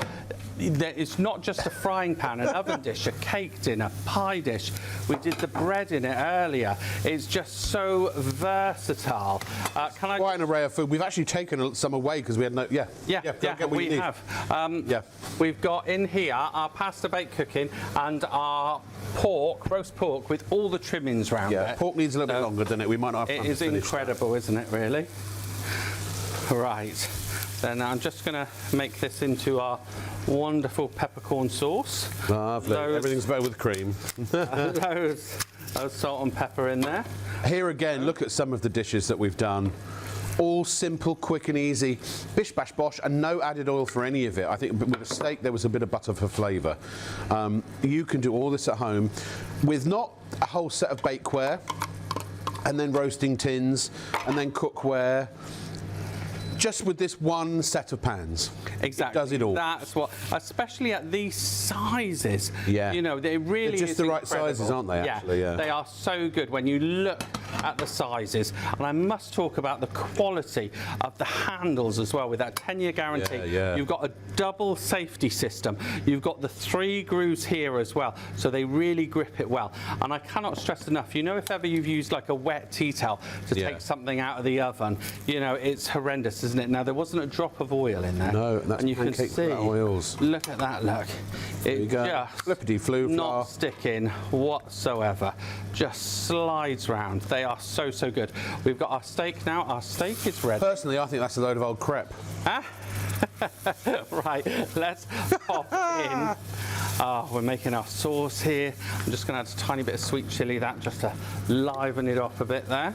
it's not just a frying pan, an oven dish, a cake dinner, pie dish. We did the bread in it earlier. It's just so versatile. Quite an array of food. We've actually taken some away because we had no... Yeah, we have. We've got in here our pasta bake cooking and our pork, roast pork, with all the trimmings round it. Yeah, pork needs a little bit longer, doesn't it? We might not have time It is to finish incredible, isn't it, really? Right. Then I'm just going to make this into our wonderful peppercorn sauce. Lovely. Everything's better with cream. Loads of salt and pepper in there. Here again, look at some of the dishes that we've done. All simple, quick and easy. Bish, bash, bosh, and no added oil for any of it. I think with a steak there was a bit of butter for flavour. You can do all this at home with not a whole set of bakeware, and then roasting tins, and then cookware. Just with this one set of pans. Exactly. It does it all. That's what, especially at these sizes. Yeah. You know, they really They're just the right incredible. sizes, aren't they, actually? Yeah. They are so good when you look at the sizes. And I must talk about the quality of the handles as well with that 10-year guarantee. Yeah. You've got a double safety system. You've got the 3 grooves here as well. So they really grip it well. And I cannot stress enough, you know, if ever you've used like a wet tea towel to take something out of the oven, you know, it's horrendous, isn't it? Now, there wasn't a drop of oil in there. No, that's and you can pancake see, oils. Look at that, look. There you go. Just Flippity floo not sticking whatsoever. Just slides round. They are so, so good. We've got our steak now. Our steak is ready. Personally, I think that's a load of old crepe. Huh? Right, let's pop in. We're making our sauce here. I'm just going to add a tiny bit of sweet chilli, that just to liven it up a bit there.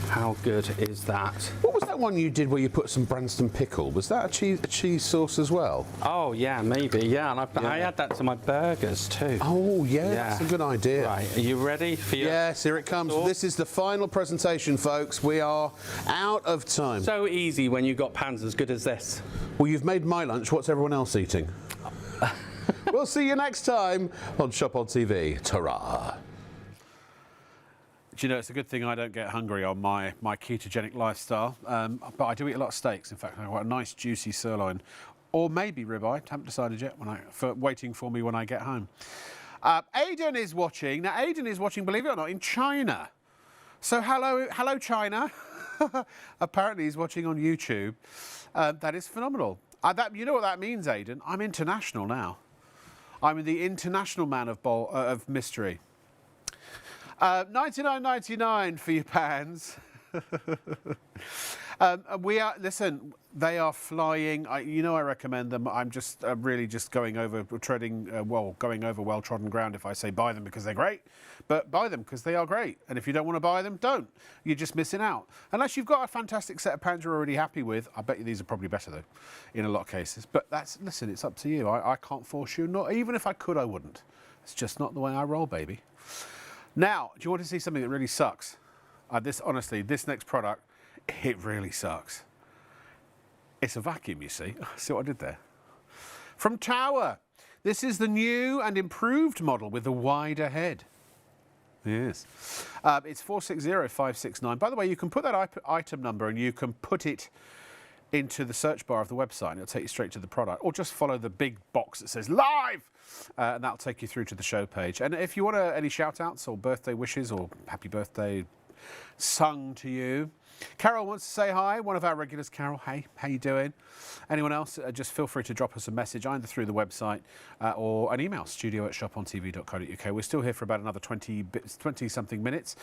How good is that? What was that one you did where you put some Branston pickle? Was that a cheese sauce as well? Oh, yeah, maybe, yeah. And I add that to my burgers too. Oh, yeah, that's a good idea. Right, are you ready for your... Yes, here it comes. sauce? This is the final presentation, folks. We are out of time. So easy when you've got pans as good as this. Well, you've made my lunch. What's everyone else eating? We'll see you next time on Shop on TV. Ta-ra. Do you know, it's a good thing I don't get hungry on my ketogenic lifestyle, but I do eat a lot of steaks. In fact, I've got a nice juicy sirloin, or maybe ribeye. Haven't decided yet. Waiting for me when I get home. Aidan is watching. Now, Aidan is watching, believe it or not, in China. So hello, China. Apparently, he's watching on YouTube. That is phenomenal. You know what that means, Aidan? I'm international now. I'm the international man of mystery. 99.99 for your pans. Listen, they are flying. I recommend them. I'm just really just going over well-trodden ground if I say buy them because they're great. But buy them because they are great. And if you don't want to buy them, don't. You're just missing out. Unless you've got a fantastic set of pans you're already happy with. I bet you these are probably better though, in a lot of cases. But listen, it's up to you. I can't force you. Not even if I could, I wouldn't. It's just not the way I roll, baby. Now, do you want to see something that really sucks? Honestly, this next product, it really sucks. It's a vacuum, you see. See what I did there? From Tower. This is the new and improved model with the wider head. Yes. It's 460569. By the way, you can put that item number and you can put it into the search bar of the website and it'll take you straight to the product, or just follow the big box that says live and that'll take you through to the show page. And if you want any shout outs or birthday wishes or happy birthday sung to you, Carol wants to say hi, one of our regulars. Carol, hey, how you doing? Anyone else, just feel free to drop us a message either through the website or an email, studio@shopontv.co.uk. We're still here for about another 20-something minutes.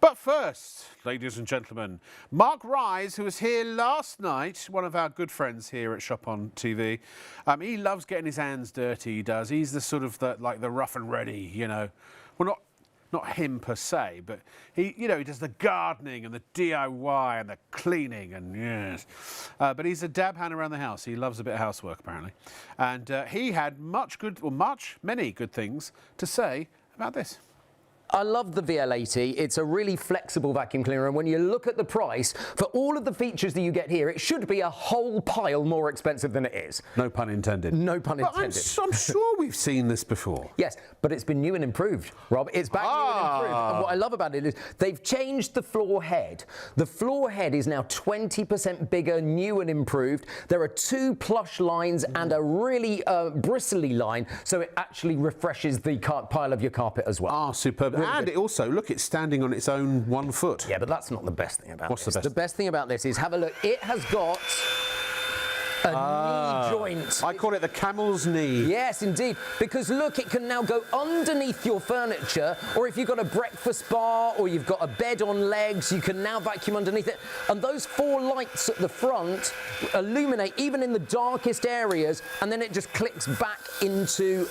But first, ladies and gentlemen, Mark Rise, who was here last night, one of our good friends here at Shop on TV. He loves getting his hands dirty, he does. He's the sort of the rough and ready, you know. Well, not him per se, but he does the gardening and the DIY and the cleaning and yes. But he's a dab hand around the house. He loves a bit of housework apparently, and he had many good things to say about this. I love the VL80. It's a really flexible vacuum cleaner, and when you look at the price, for all of the features that you get here, it should be a whole pile more expensive than it is. No pun intended. No pun intended. But I'm sure we've seen this before. Yes, but it's been new and improved, Rob. It's back new and improved. And what I love about it is they've changed the floor head. The floor head is now 20% bigger, new and improved. There are 2 plush lines and a really bristly line, so it actually refreshes the pile of your carpet as well. Superb. And it also, look, it's standing on its own 1 foot. Yeah, but that's not the best thing about What's this. the best? The best thing about this is, have a look. It has got a knee joint. I call it the camel's knee. Yes, indeed. Because look, it can now go underneath your furniture, or if you've got a breakfast bar or you've got a bed on legs, you can now vacuum underneath it. And those 4 lights at the front illuminate even in the darkest areas, and then it just clicks back into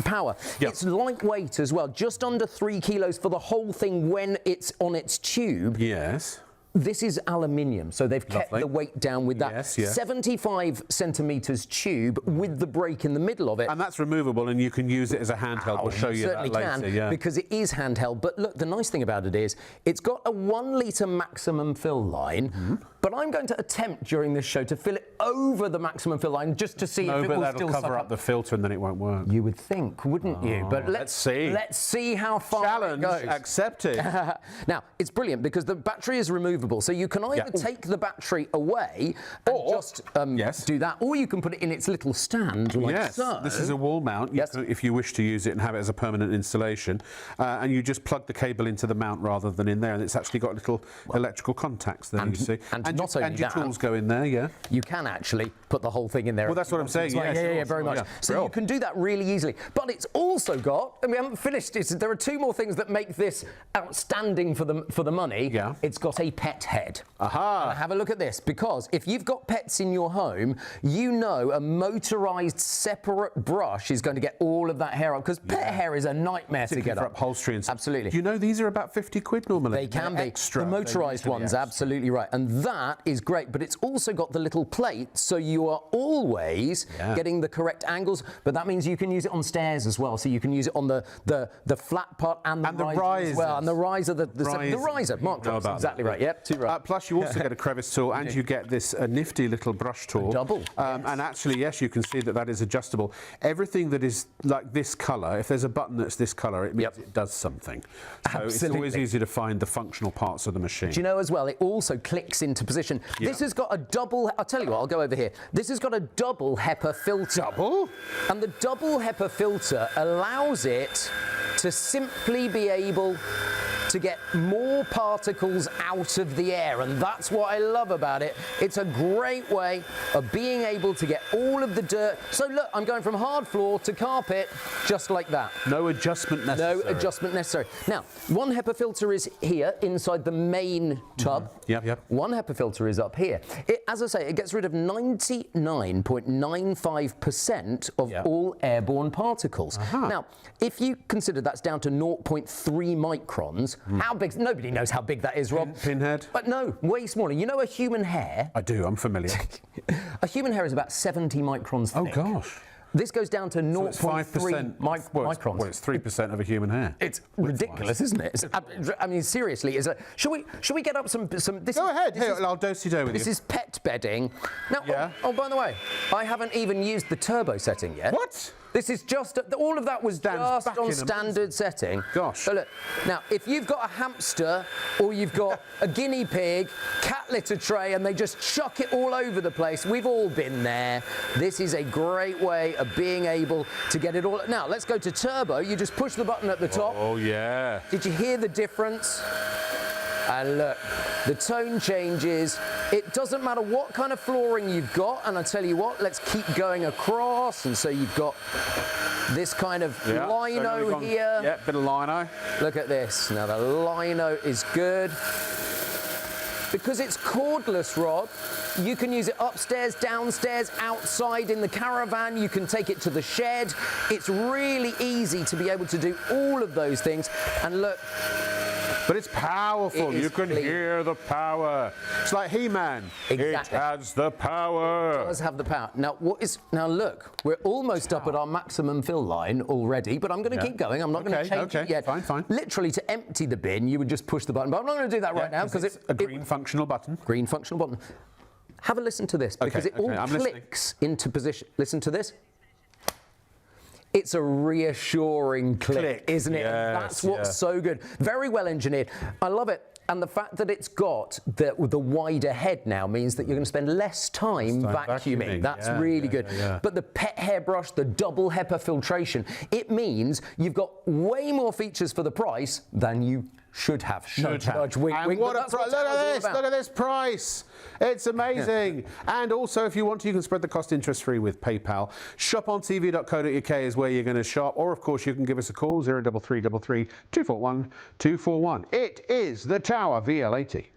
power. Yep. It's lightweight as well, just under 3 kilos for the whole thing when it's on its tube. Yes. this is aluminium, so they've kept Lovely. the weight down with that. Yes, yes. 75 centimetres tube with the brake in the middle of it. And that's removable, and you can use it as a handheld. We'll show you that certainly later. can, Yeah. because it is handheld. But look, the nice thing about it is it's got a 1 litre maximum fill line, but I'm going to attempt during this show to fill it over the maximum fill line just to see No, if it but will that'll still suck cover up the filter, and then it won't work. You would think, wouldn't you? But let's see. Let's see how far Challenge it goes. accepted. Now, it's brilliant because the battery is removable, so you can either take the battery away and just do that, or you can put it in its little stand like so. This is a wall mount. If you wish to use it and have it as a permanent installation, and you just plug the cable into the mount rather than in there, and it's actually got little electrical contacts there. You see, and not only your that, tools go in there. Yeah, you can actually put the whole thing in there. Well, that's what I'm saying. Yeah, very much. So you can do that really easily. But it's also got, and we haven't finished it. There are two more things that make this outstanding for the money. Yeah. It's got a pet head. Aha. Now have a look at this, because if you've got pets in your home, you know a motorised separate brush is going to get all of that hair up, because pet hair is a nightmare to get for up. upholstery and stuff. Absolutely. Do you know these are about 50 quid normally? They can They're be. extra. The motorised ones, absolutely right. And that is great, but it's also got the little plate, so you are always getting the correct angles, but that means you can use it on stairs as well. So you can use it on the flat part and the riser as well. And the riser, the riser. Mark Drops, exactly right. Yep, too right. Plus you also get a crevice tool, and you get this nifty little brush tool. Double. And actually, yes, you can see that is adjustable. Everything that is like this colour, if there's a button that's this colour, it means it does something. So it's always easy to find the functional parts of the machine. Do you know as well, it also clicks into position. This has got a double, I'll tell you what, I'll go over here. This has got a double HEPA filter. Double? And the double HEPA filter allows it to simply be able to get more particles out of the air, and that's what I love about it. It's a great way of being able to get all of the dirt. So look, I'm going from hard floor to carpet just like that. No adjustment necessary. No adjustment necessary. Now, one HEPA filter is here inside the main tub. Yep. One HEPA filter is up here. As I say, it gets rid of 99.95% of all airborne particles. Now, if you consider that's down to 0.3 microns, how big? Nobody knows how big that is, Rob. Pinhead? But no, way smaller. You know a human hair? I do, I'm familiar. A human hair is about 70 microns thick. Oh, gosh. This goes down to 0.3 microns. Well, it's 3% of a human hair. It's ridiculous, isn't it? I mean, seriously, should we get up some? This Go ahead. Here, I'll do-si-do with you. This is pet bedding. Now, oh, by the way, I haven't even used the turbo setting yet. What? This is just, all of that was just back on in standard setting. Gosh. So look, now, if you've got a hamster or you've got a guinea pig, cat litter tray, and they just chuck it all over the place, we've all been there. This is a great way of being able to get it all. Now, let's go to turbo. You just push the button at the top. Oh, yeah. Did you hear the difference? And look, the tone changes. It doesn't matter what kind of flooring you've got, and I tell you what, let's keep going across. And so you've got this kind of lino here. Yeah, bit of lino. Look at this. Now the lino is good. Because it's cordless, Rob, you can use it upstairs, downstairs, outside in the caravan. You can take it to the shed. It's really easy to be able to do all of those things. And look. But it's powerful. You can hear the power. It's like He-Man. Exactly. It has the power. It does have the power. Now, look, we're almost up at our maximum fill line already, but I'm going to keep going. I'm not going to change it yet. Fine. Literally, to empty the bin, you would just push the button. But I'm not going to do that right now because it's a green functional button. Green functional button. Have a listen to this because it all clicks into position. Listen to this. It's a reassuring click, isn't it? Yes, That's what's so good. Very well engineered. I love it. And the fact that it's got the wider head now means that you're going to spend less time vacuuming. That's really good. But the pet hairbrush, the double HEPA filtration, it means you've got way more features for the price than you should have. Wink, what a price. Look at this. Look at this price. It's amazing. And also, if you want to, you can spread the cost interest-free with PayPal. Shopontv.co.uk is where you're going to shop. Or, of course, you can give us a call, 0333 241 241. It is the Tower VL80.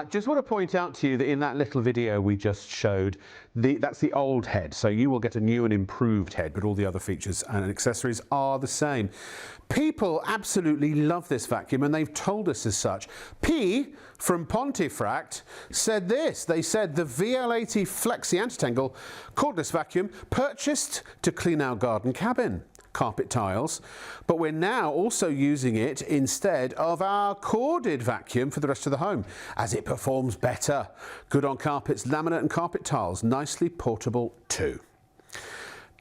Just want to point out to you that in that little video we just showed, that's the old head. So you will get a new and improved head, but all the other features and accessories are the same. People absolutely love this vacuum, and they've told us as such. P from Pontifract said this. They said the VL80 Flexi Anti-Tangle cordless vacuum purchased to clean our garden cabin carpet tiles, but we're now also using it instead of our corded vacuum for the rest of the home, as it performs better. Good on carpets, laminate and carpet tiles, nicely portable too.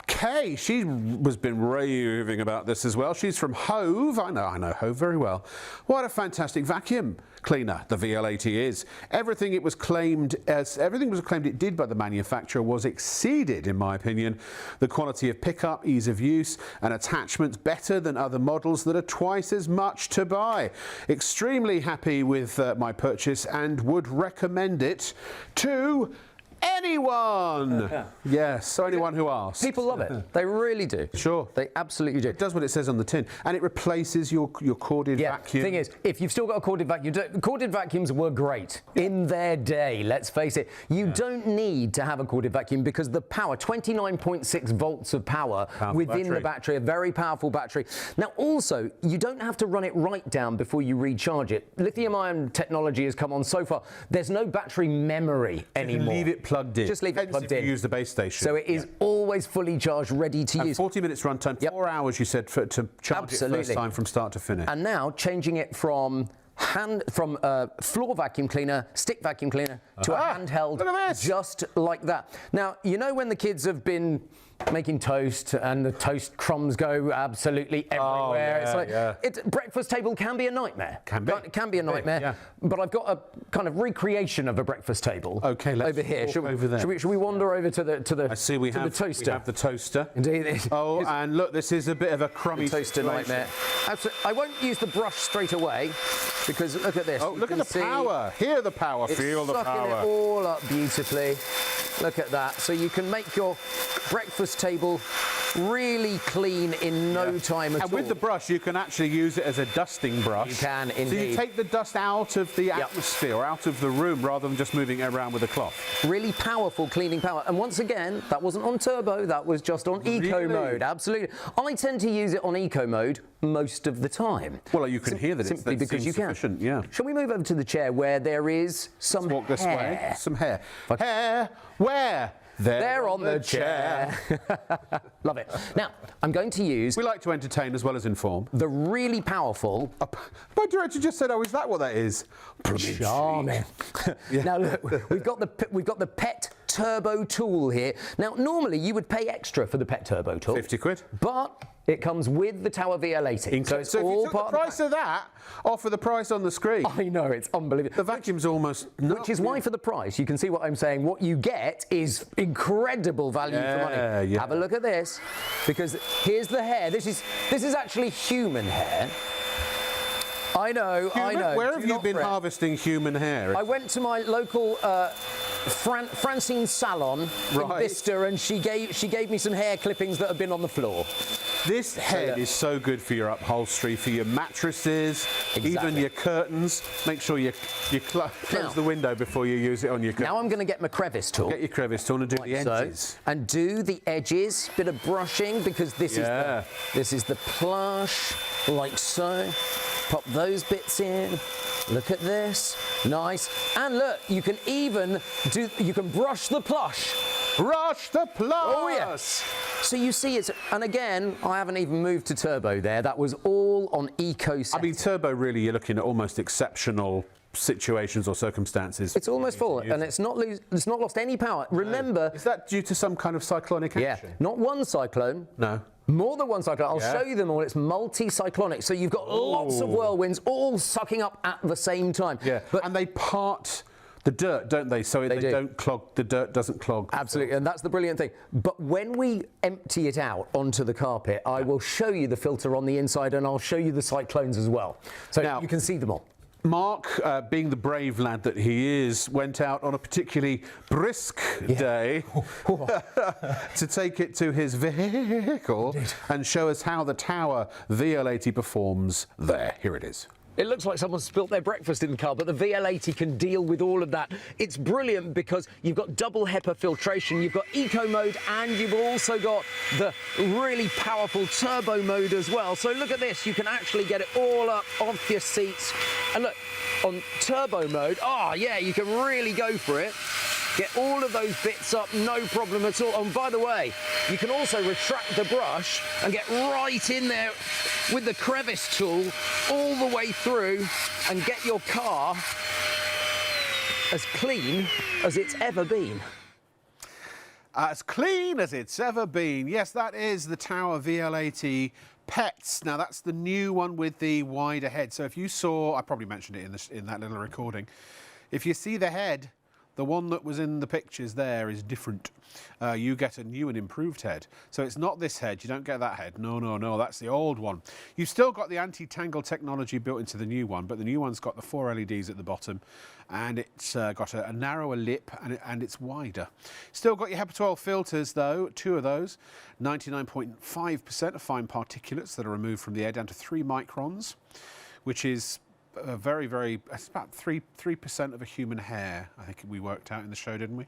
Kay, she has been raving about this as well. She's from Hove. I know Hove very well. What a fantastic vacuum cleaner the VL80 is. Everything it was claimed it did by the manufacturer was exceeded, in my opinion. The quality of pickup, ease of use and attachments better than other models that are twice as much to buy. Extremely happy with my purchase and would recommend it to anyone. Yes, so anyone who asks. People love it. They really do. Sure. They absolutely do. It does what it says on the tin, and it replaces your corded vacuum. The thing is, if you've still got a corded vacuum, corded vacuums were great in their day, let's face it. You don't need to have a corded vacuum because the power, 29.6 volts of power within the battery, a very powerful battery. Now also, you don't have to run it right down before you recharge it. Lithium-ion technology has come on so far. There's no battery memory anymore. Leave it plugged in. Just leave it plugged in. If you use the base station. So it is always fully charged, ready to use. 40 minutes runtime, 4 hours you said to charge it first time from start to finish. And now changing it from floor vacuum cleaner, stick vacuum cleaner to a handheld, just like that. Now, you know when the kids have been making toast and the toast crumbs go absolutely everywhere. It's like breakfast table can be a nightmare. It can be a nightmare. But I've got a kind of recreation of a breakfast table. Okay, let's over here. over there. Should we wander over to the I see we have the toaster? We have the toaster. Indeed. Oh, and look, this is a bit of a crummy toaster nightmare. I won't use the brush straight away because look at this. Oh, look at the power. Hear the power. Feel the power. It's sucking it all up beautifully. Look at that. So you can make your breakfast table really clean in no time at all. And with the brush, you can actually use it as a dusting brush. You can, indeed. So you take the dust out of the atmosphere, out of the room, rather than just moving it around with a cloth. Really powerful cleaning power. And once again, that wasn't on turbo, that was just on eco mode. Absolutely. I tend to use it on eco mode most of the time. Well, you can hear that it's simply because you can. Yeah. Shall we move over to the chair where there is some Let's walk this way. Some hair. But hair. Where? They're on the chair. Love it. Now, I'm going to use... We like to entertain as well as inform. The really powerful... My director just said, oh, is that what that is? Charming. Now, look, we've got the Pet Turbo tool here. Now, normally you would pay extra for the Pet Turbo tool. 50 quid. But it comes with the Tower VL80. So it's all if you took part the price of that off of the price on the screen. I know, it's unbelievable. The vacuum's almost... Which is why for the price, you can see what I'm saying, what you get is incredible value for money. Have a look at this, because here's the hair. This is actually human hair. I know. Where have you been harvesting human hair? I went to my local Francine salon in Bicester, and she gave me some hair clippings that have been on the floor. This head is so good for your upholstery, for your mattresses, even your curtains. Make sure you close the window before you use it on your curtains. Now I'm going to get my crevice tool. Get your crevice tool and do the edges. And do the edges, bit of brushing, because this is the plush, like so. Pop those bits in. Look at this. Nice. And look, you can even brush the plush. Brush the plush! Oh, yes. So you see it's, and again, I haven't even moved to turbo there. That was all on eco set. I mean, turbo, really, you're looking at almost exceptional situations or circumstances. It's almost full, and it's not lost any power. Remember... Is that due to some kind of cyclonic action? Yeah, not one cyclone. No. More than one cyclone. I'll show you them all. It's multi-cyclonic. So you've got lots of whirlwinds all sucking up at the same time. Yeah, and they part the dirt, don't they? So they don't clog, the dirt doesn't clog. Absolutely, and that's the brilliant thing. But when we empty it out onto the carpet, I will show you the filter on the inside, and I'll show you the cyclones as well. So now, you can see them all. Mark, being the brave lad that he is, went out on a particularly brisk day to take it to his vehicle and show us how the Tower VL80 performs there. Here it is. It looks like someone spilt their breakfast in the car, but the VL80 can deal with all of that. It's brilliant because you've got double HEPA filtration, you've got eco mode, and you've also got the really powerful turbo mode as well. So look at this, you can actually get it all up off your seats. And look, on turbo mode, oh yeah, you can really go for it. Get all of those bits up, no problem at all. And by the way, you can also retract the brush and get right in there with the crevice tool all the way through and get your car as clean as it's ever been. As clean as it's ever been. Yes, that is the Tower VL80 Pets. Now, that's the new one with the wider head. So if you saw, I probably mentioned it in that little recording, if you see the head, the one that was in the pictures there is different. You get a new and improved head. So it's not this head, you don't get that head. No, no, no, that's the old one. You've still got the anti-tangle technology built into the new one, but the new one's got the 4 LEDs at the bottom, and it's got a narrower lip, and it's wider. Still got your HEPA 12 filters though, 2 of those. 99.5% of fine particulates that are removed from the air down to 3 microns, which is very, very, it's about 3% of a human hair, I think we worked out in the show, didn't we?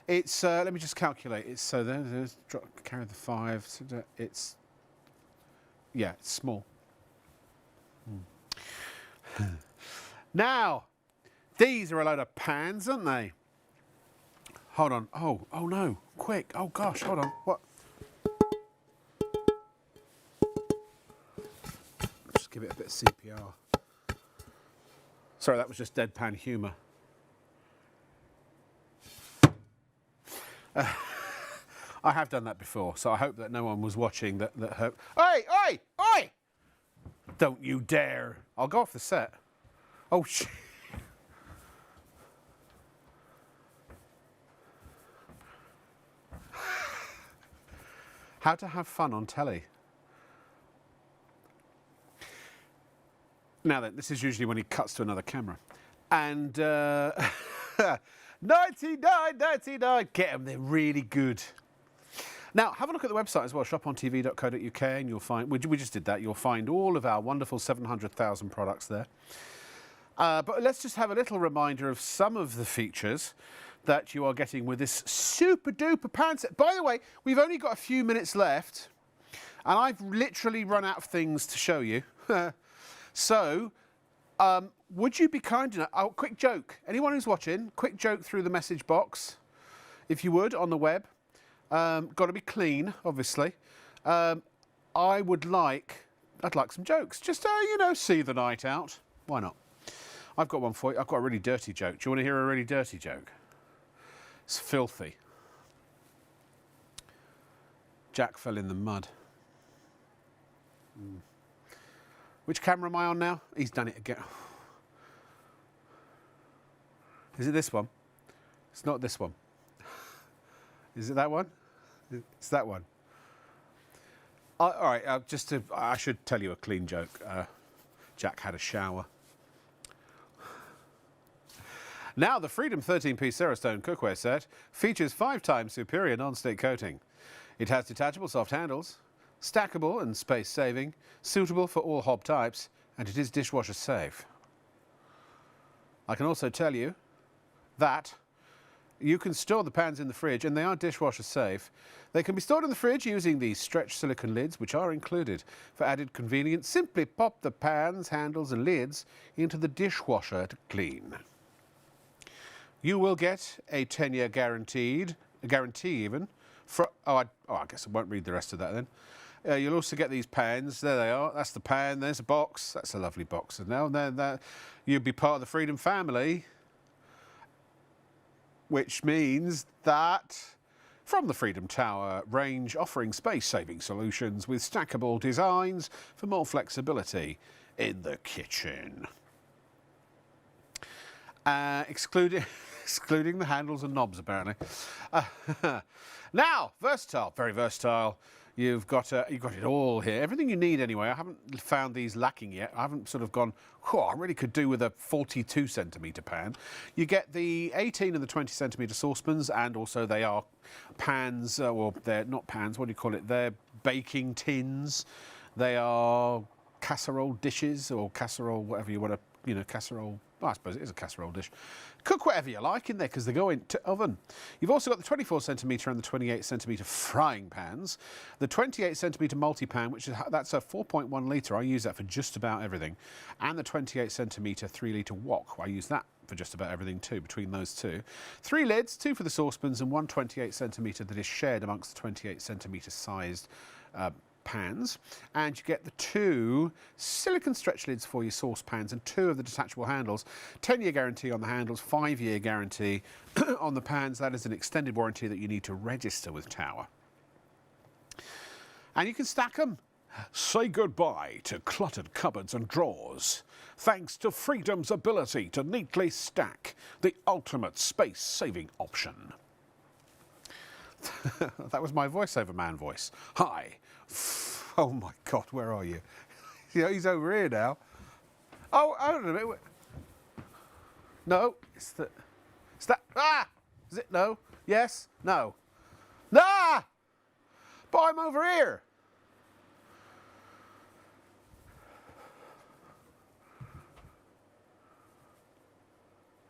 It's, let me just calculate, it's, so there's, carry the 5, so it's, yeah, it's small. Now, these are a load of pans, aren't they? Hold on, oh no, quick, oh gosh, hold on, what? Just give it a bit of CPR. Sorry, that was just deadpan humour. I have done that before, so I hope that no one was watching that hurt. Oi, oi, oi! Don't you dare. I'll go off the set. Oh, shit. How to have fun on telly. Now then, this is usually when he cuts to another camera. And 99, get them, they're really good. Now, have a look at the website as well, shopontv.co.uk, and you'll find, we just did that, you'll find all of our wonderful 700,000 products there. But let's just have a little reminder of some of the features that you are getting with this super duper pan set. By the way, we've only got a few minutes left, and I've literally run out of things to show you. So, would you be kind enough, oh, quick joke, anyone who's watching, quick joke through the message box, if you would, on the web. Got to be clean, obviously. I'd like some jokes, just to, you know, see the night out. Why not? I've got one for you. I've got a really dirty joke. Do you want to hear a really dirty joke? It's filthy. Jack fell in the mud. Which camera am I on now? He's done it again. Is it this one? It's not this one. Is it that one? It's that one. All right, I should tell you a clean joke. Jack had a shower. Now, the Freedom 13-piece Cerastone cookware set features 5 times superior non-stick coating. It has detachable soft handles, stackable and space-saving, suitable for all hob types, and it is dishwasher safe. I can also tell you that you can store the pans in the fridge, and they are dishwasher safe. They can be stored in the fridge using these stretch silicone lids, which are included. For added convenience, simply pop the pans, handles and lids into the dishwasher to clean. You will get a 10-year guarantee even. I guess I won't read the rest of that then. You'll also get these pans. There they are. That's the pan. There's a box. That's a lovely box. And now then, you'll be part of the Freedom family, which means that from the Freedom Tower range, offering space-saving solutions with stackable designs for more flexibility in the kitchen. Excluding the handles and knobs, apparently. Now, versatile, very versatile. You've got it all here. Everything you need anyway. I haven't found these lacking yet. I haven't sort of gone, oh, I really could do with a 42 centimetre pan. You get the 18 and the 20 centimetre saucepans, and also they are pans, well, they're not pans, what do you call it? They're baking tins. They are casserole dishes or casserole, whatever you want to, casserole. Well, I suppose it is a casserole dish. Cook whatever you like in there because they go into oven. You've also got the 24 centimetre and the 28 centimetre frying pans. The 28 centimetre multi-pan, that's a 4.1 litre. I use that for just about everything. And the 28 centimetre 3 litre wok. I use that for just about everything too, between those two. 3 lids, 2 for the saucepans and one 28 centimetre that is shared amongst the 28 centimetre sized pans, and you get the 2 silicone stretch lids for your saucepans and 2 of the detachable handles. 10-year guarantee on the handles, 5-year guarantee on the pans. That is an extended warranty that you need to register with Tower. And you can stack them. Say goodbye to cluttered cupboards and drawers, thanks to Freedom's ability to neatly stack, the ultimate space-saving option. That was my voiceover man voice. Hi. Oh my God, where are you? He's over here now. Oh, hold on a minute. No, it's that. Ah! Is it? No? Yes? No? Nah! But I'm over here.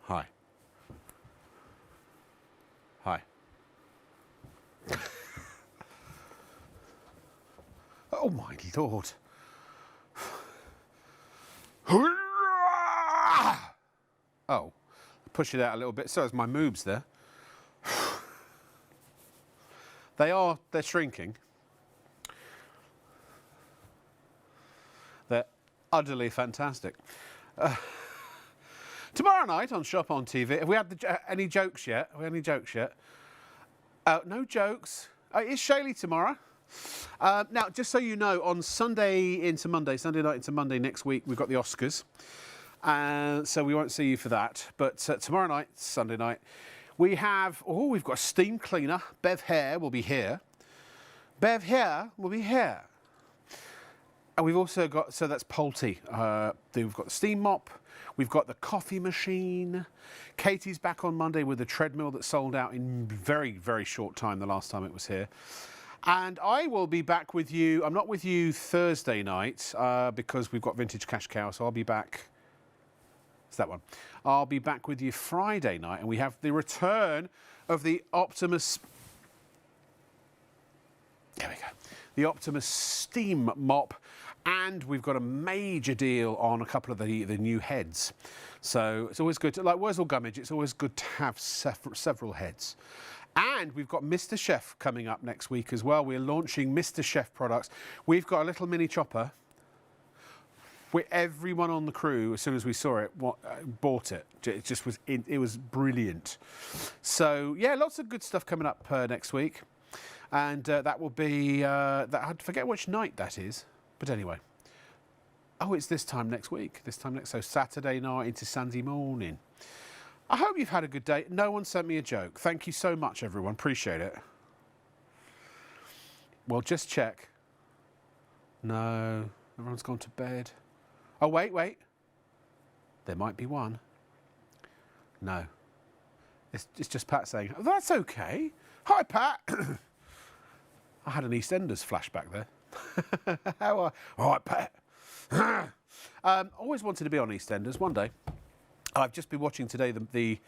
Hi. Hi. Oh my Lord. Oh, push it out a little bit. So is my moobs there. They're shrinking. They're utterly fantastic. Tomorrow night on Shop on TV, have we had any jokes yet? Have we had any jokes yet? No jokes. It's Shaylee tomorrow. Now, just so you know, on Sunday night into Monday next week, we've got the Oscars. So we won't see you for that. But tomorrow night, Sunday night, we've got a steam cleaner. Bev Hare will be here. Bev Hare will be here. And we've also got, so that's Pulte. We've got the steam mop. We've got the coffee machine. Katie's back on Monday with the treadmill that sold out in very, very short time the last time it was here. And I will be back with you. I'm not with you Thursday night because we've got Vintage Cash Cow, so I'll be back. It's that one. I'll be back with you Friday night, and we have the return of the Optimus. There we go. The Optimus Steam Mop. And we've got a major deal on a couple of the new heads. So it's always good to, like Wurzel Gummidge, it's always good to have several heads. And we've got Mr. Chef coming up next week as well. We're launching Mr. Chef products. We've got a little mini chopper where everyone on the crew, as soon as we saw it, bought it. It just was, it was brilliant. So yeah, lots of good stuff coming up next week. And that will be, I forget which night that is. But anyway, it's this time next week. So Saturday night into Sunday morning. I hope you've had a good day. No one sent me a joke. Thank you so much, everyone. Appreciate it. Well, just check. No, everyone's gone to bed. Oh, wait. There might be one. No. It's just Pat saying, oh, that's okay. Hi, Pat. I had an EastEnders flashback there. How are... All right, Pat. Always wanted to be on EastEnders one day. I've just been watching today the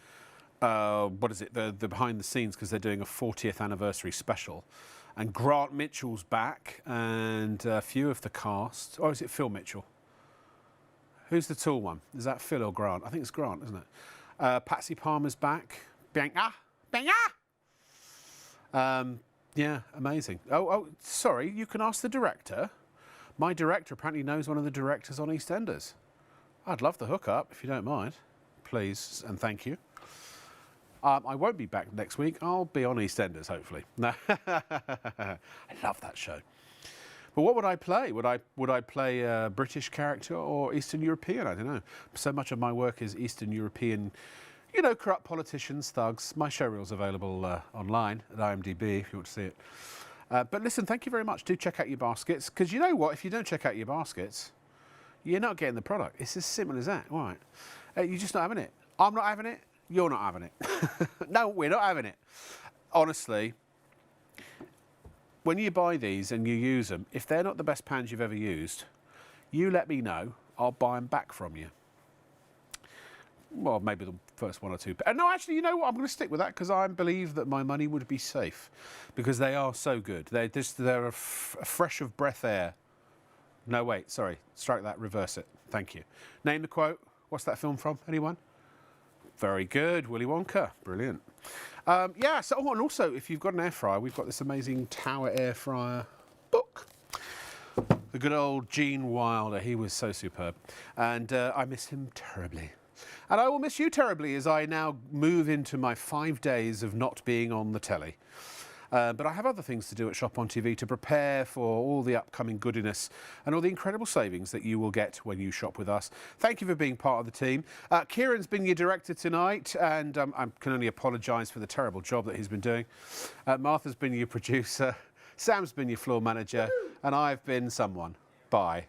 behind the scenes because they're doing a 40th anniversary special, and Grant Mitchell's back and a few of the cast. Or is it Phil Mitchell? Who's the tall one? Is that Phil or Grant? I think it's Grant, isn't it? Patsy Palmer's back. Banga. Yeah, amazing. Oh, sorry, you can ask the director. My director apparently knows one of the directors on EastEnders. I'd love the hookup, if you don't mind. Please, and thank you. I won't be back next week. I'll be on EastEnders, hopefully. I love that show. But what would I play? Would I play a British character or Eastern European? I don't know. So much of my work is Eastern European. You know, corrupt politicians, thugs. My showreel's available online at IMDb if you want to see it. But listen, thank you very much. Do check out your baskets, because you know what? If you don't check out your baskets, you're not getting the product. It's as simple as that. All right. You're just not having it. I'm not having it. You're not having it. No, we're not having it. Honestly, when you buy these and you use them, if they're not the best pans you've ever used, you let me know. I'll buy them back from you. Well, maybe the first 1 or 2. No, actually, you know what? I'm going to stick with that because I believe that my money would be safe because they are so good. They're a fresh of breath air. No, wait, sorry. Strike that, reverse it. Thank you. Name the quote. What's that film from? Anyone? Very good. Willy Wonka. Brilliant. Yeah, so, and also, if you've got an air fryer, we've got this amazing Tower air fryer book. The good old Gene Wilder. He was so superb. And I miss him terribly. And I will miss you terribly as I now move into my 5 days of not being on the telly. But I have other things to do at Shop on TV to prepare for all the upcoming goodiness and all the incredible savings that you will get when you shop with us. Thank you for being part of the team. Kieran's been your director tonight, and I can only apologise for the terrible job that he's been doing. Martha's been your producer. Sam's been your floor manager, and I've been someone. Bye.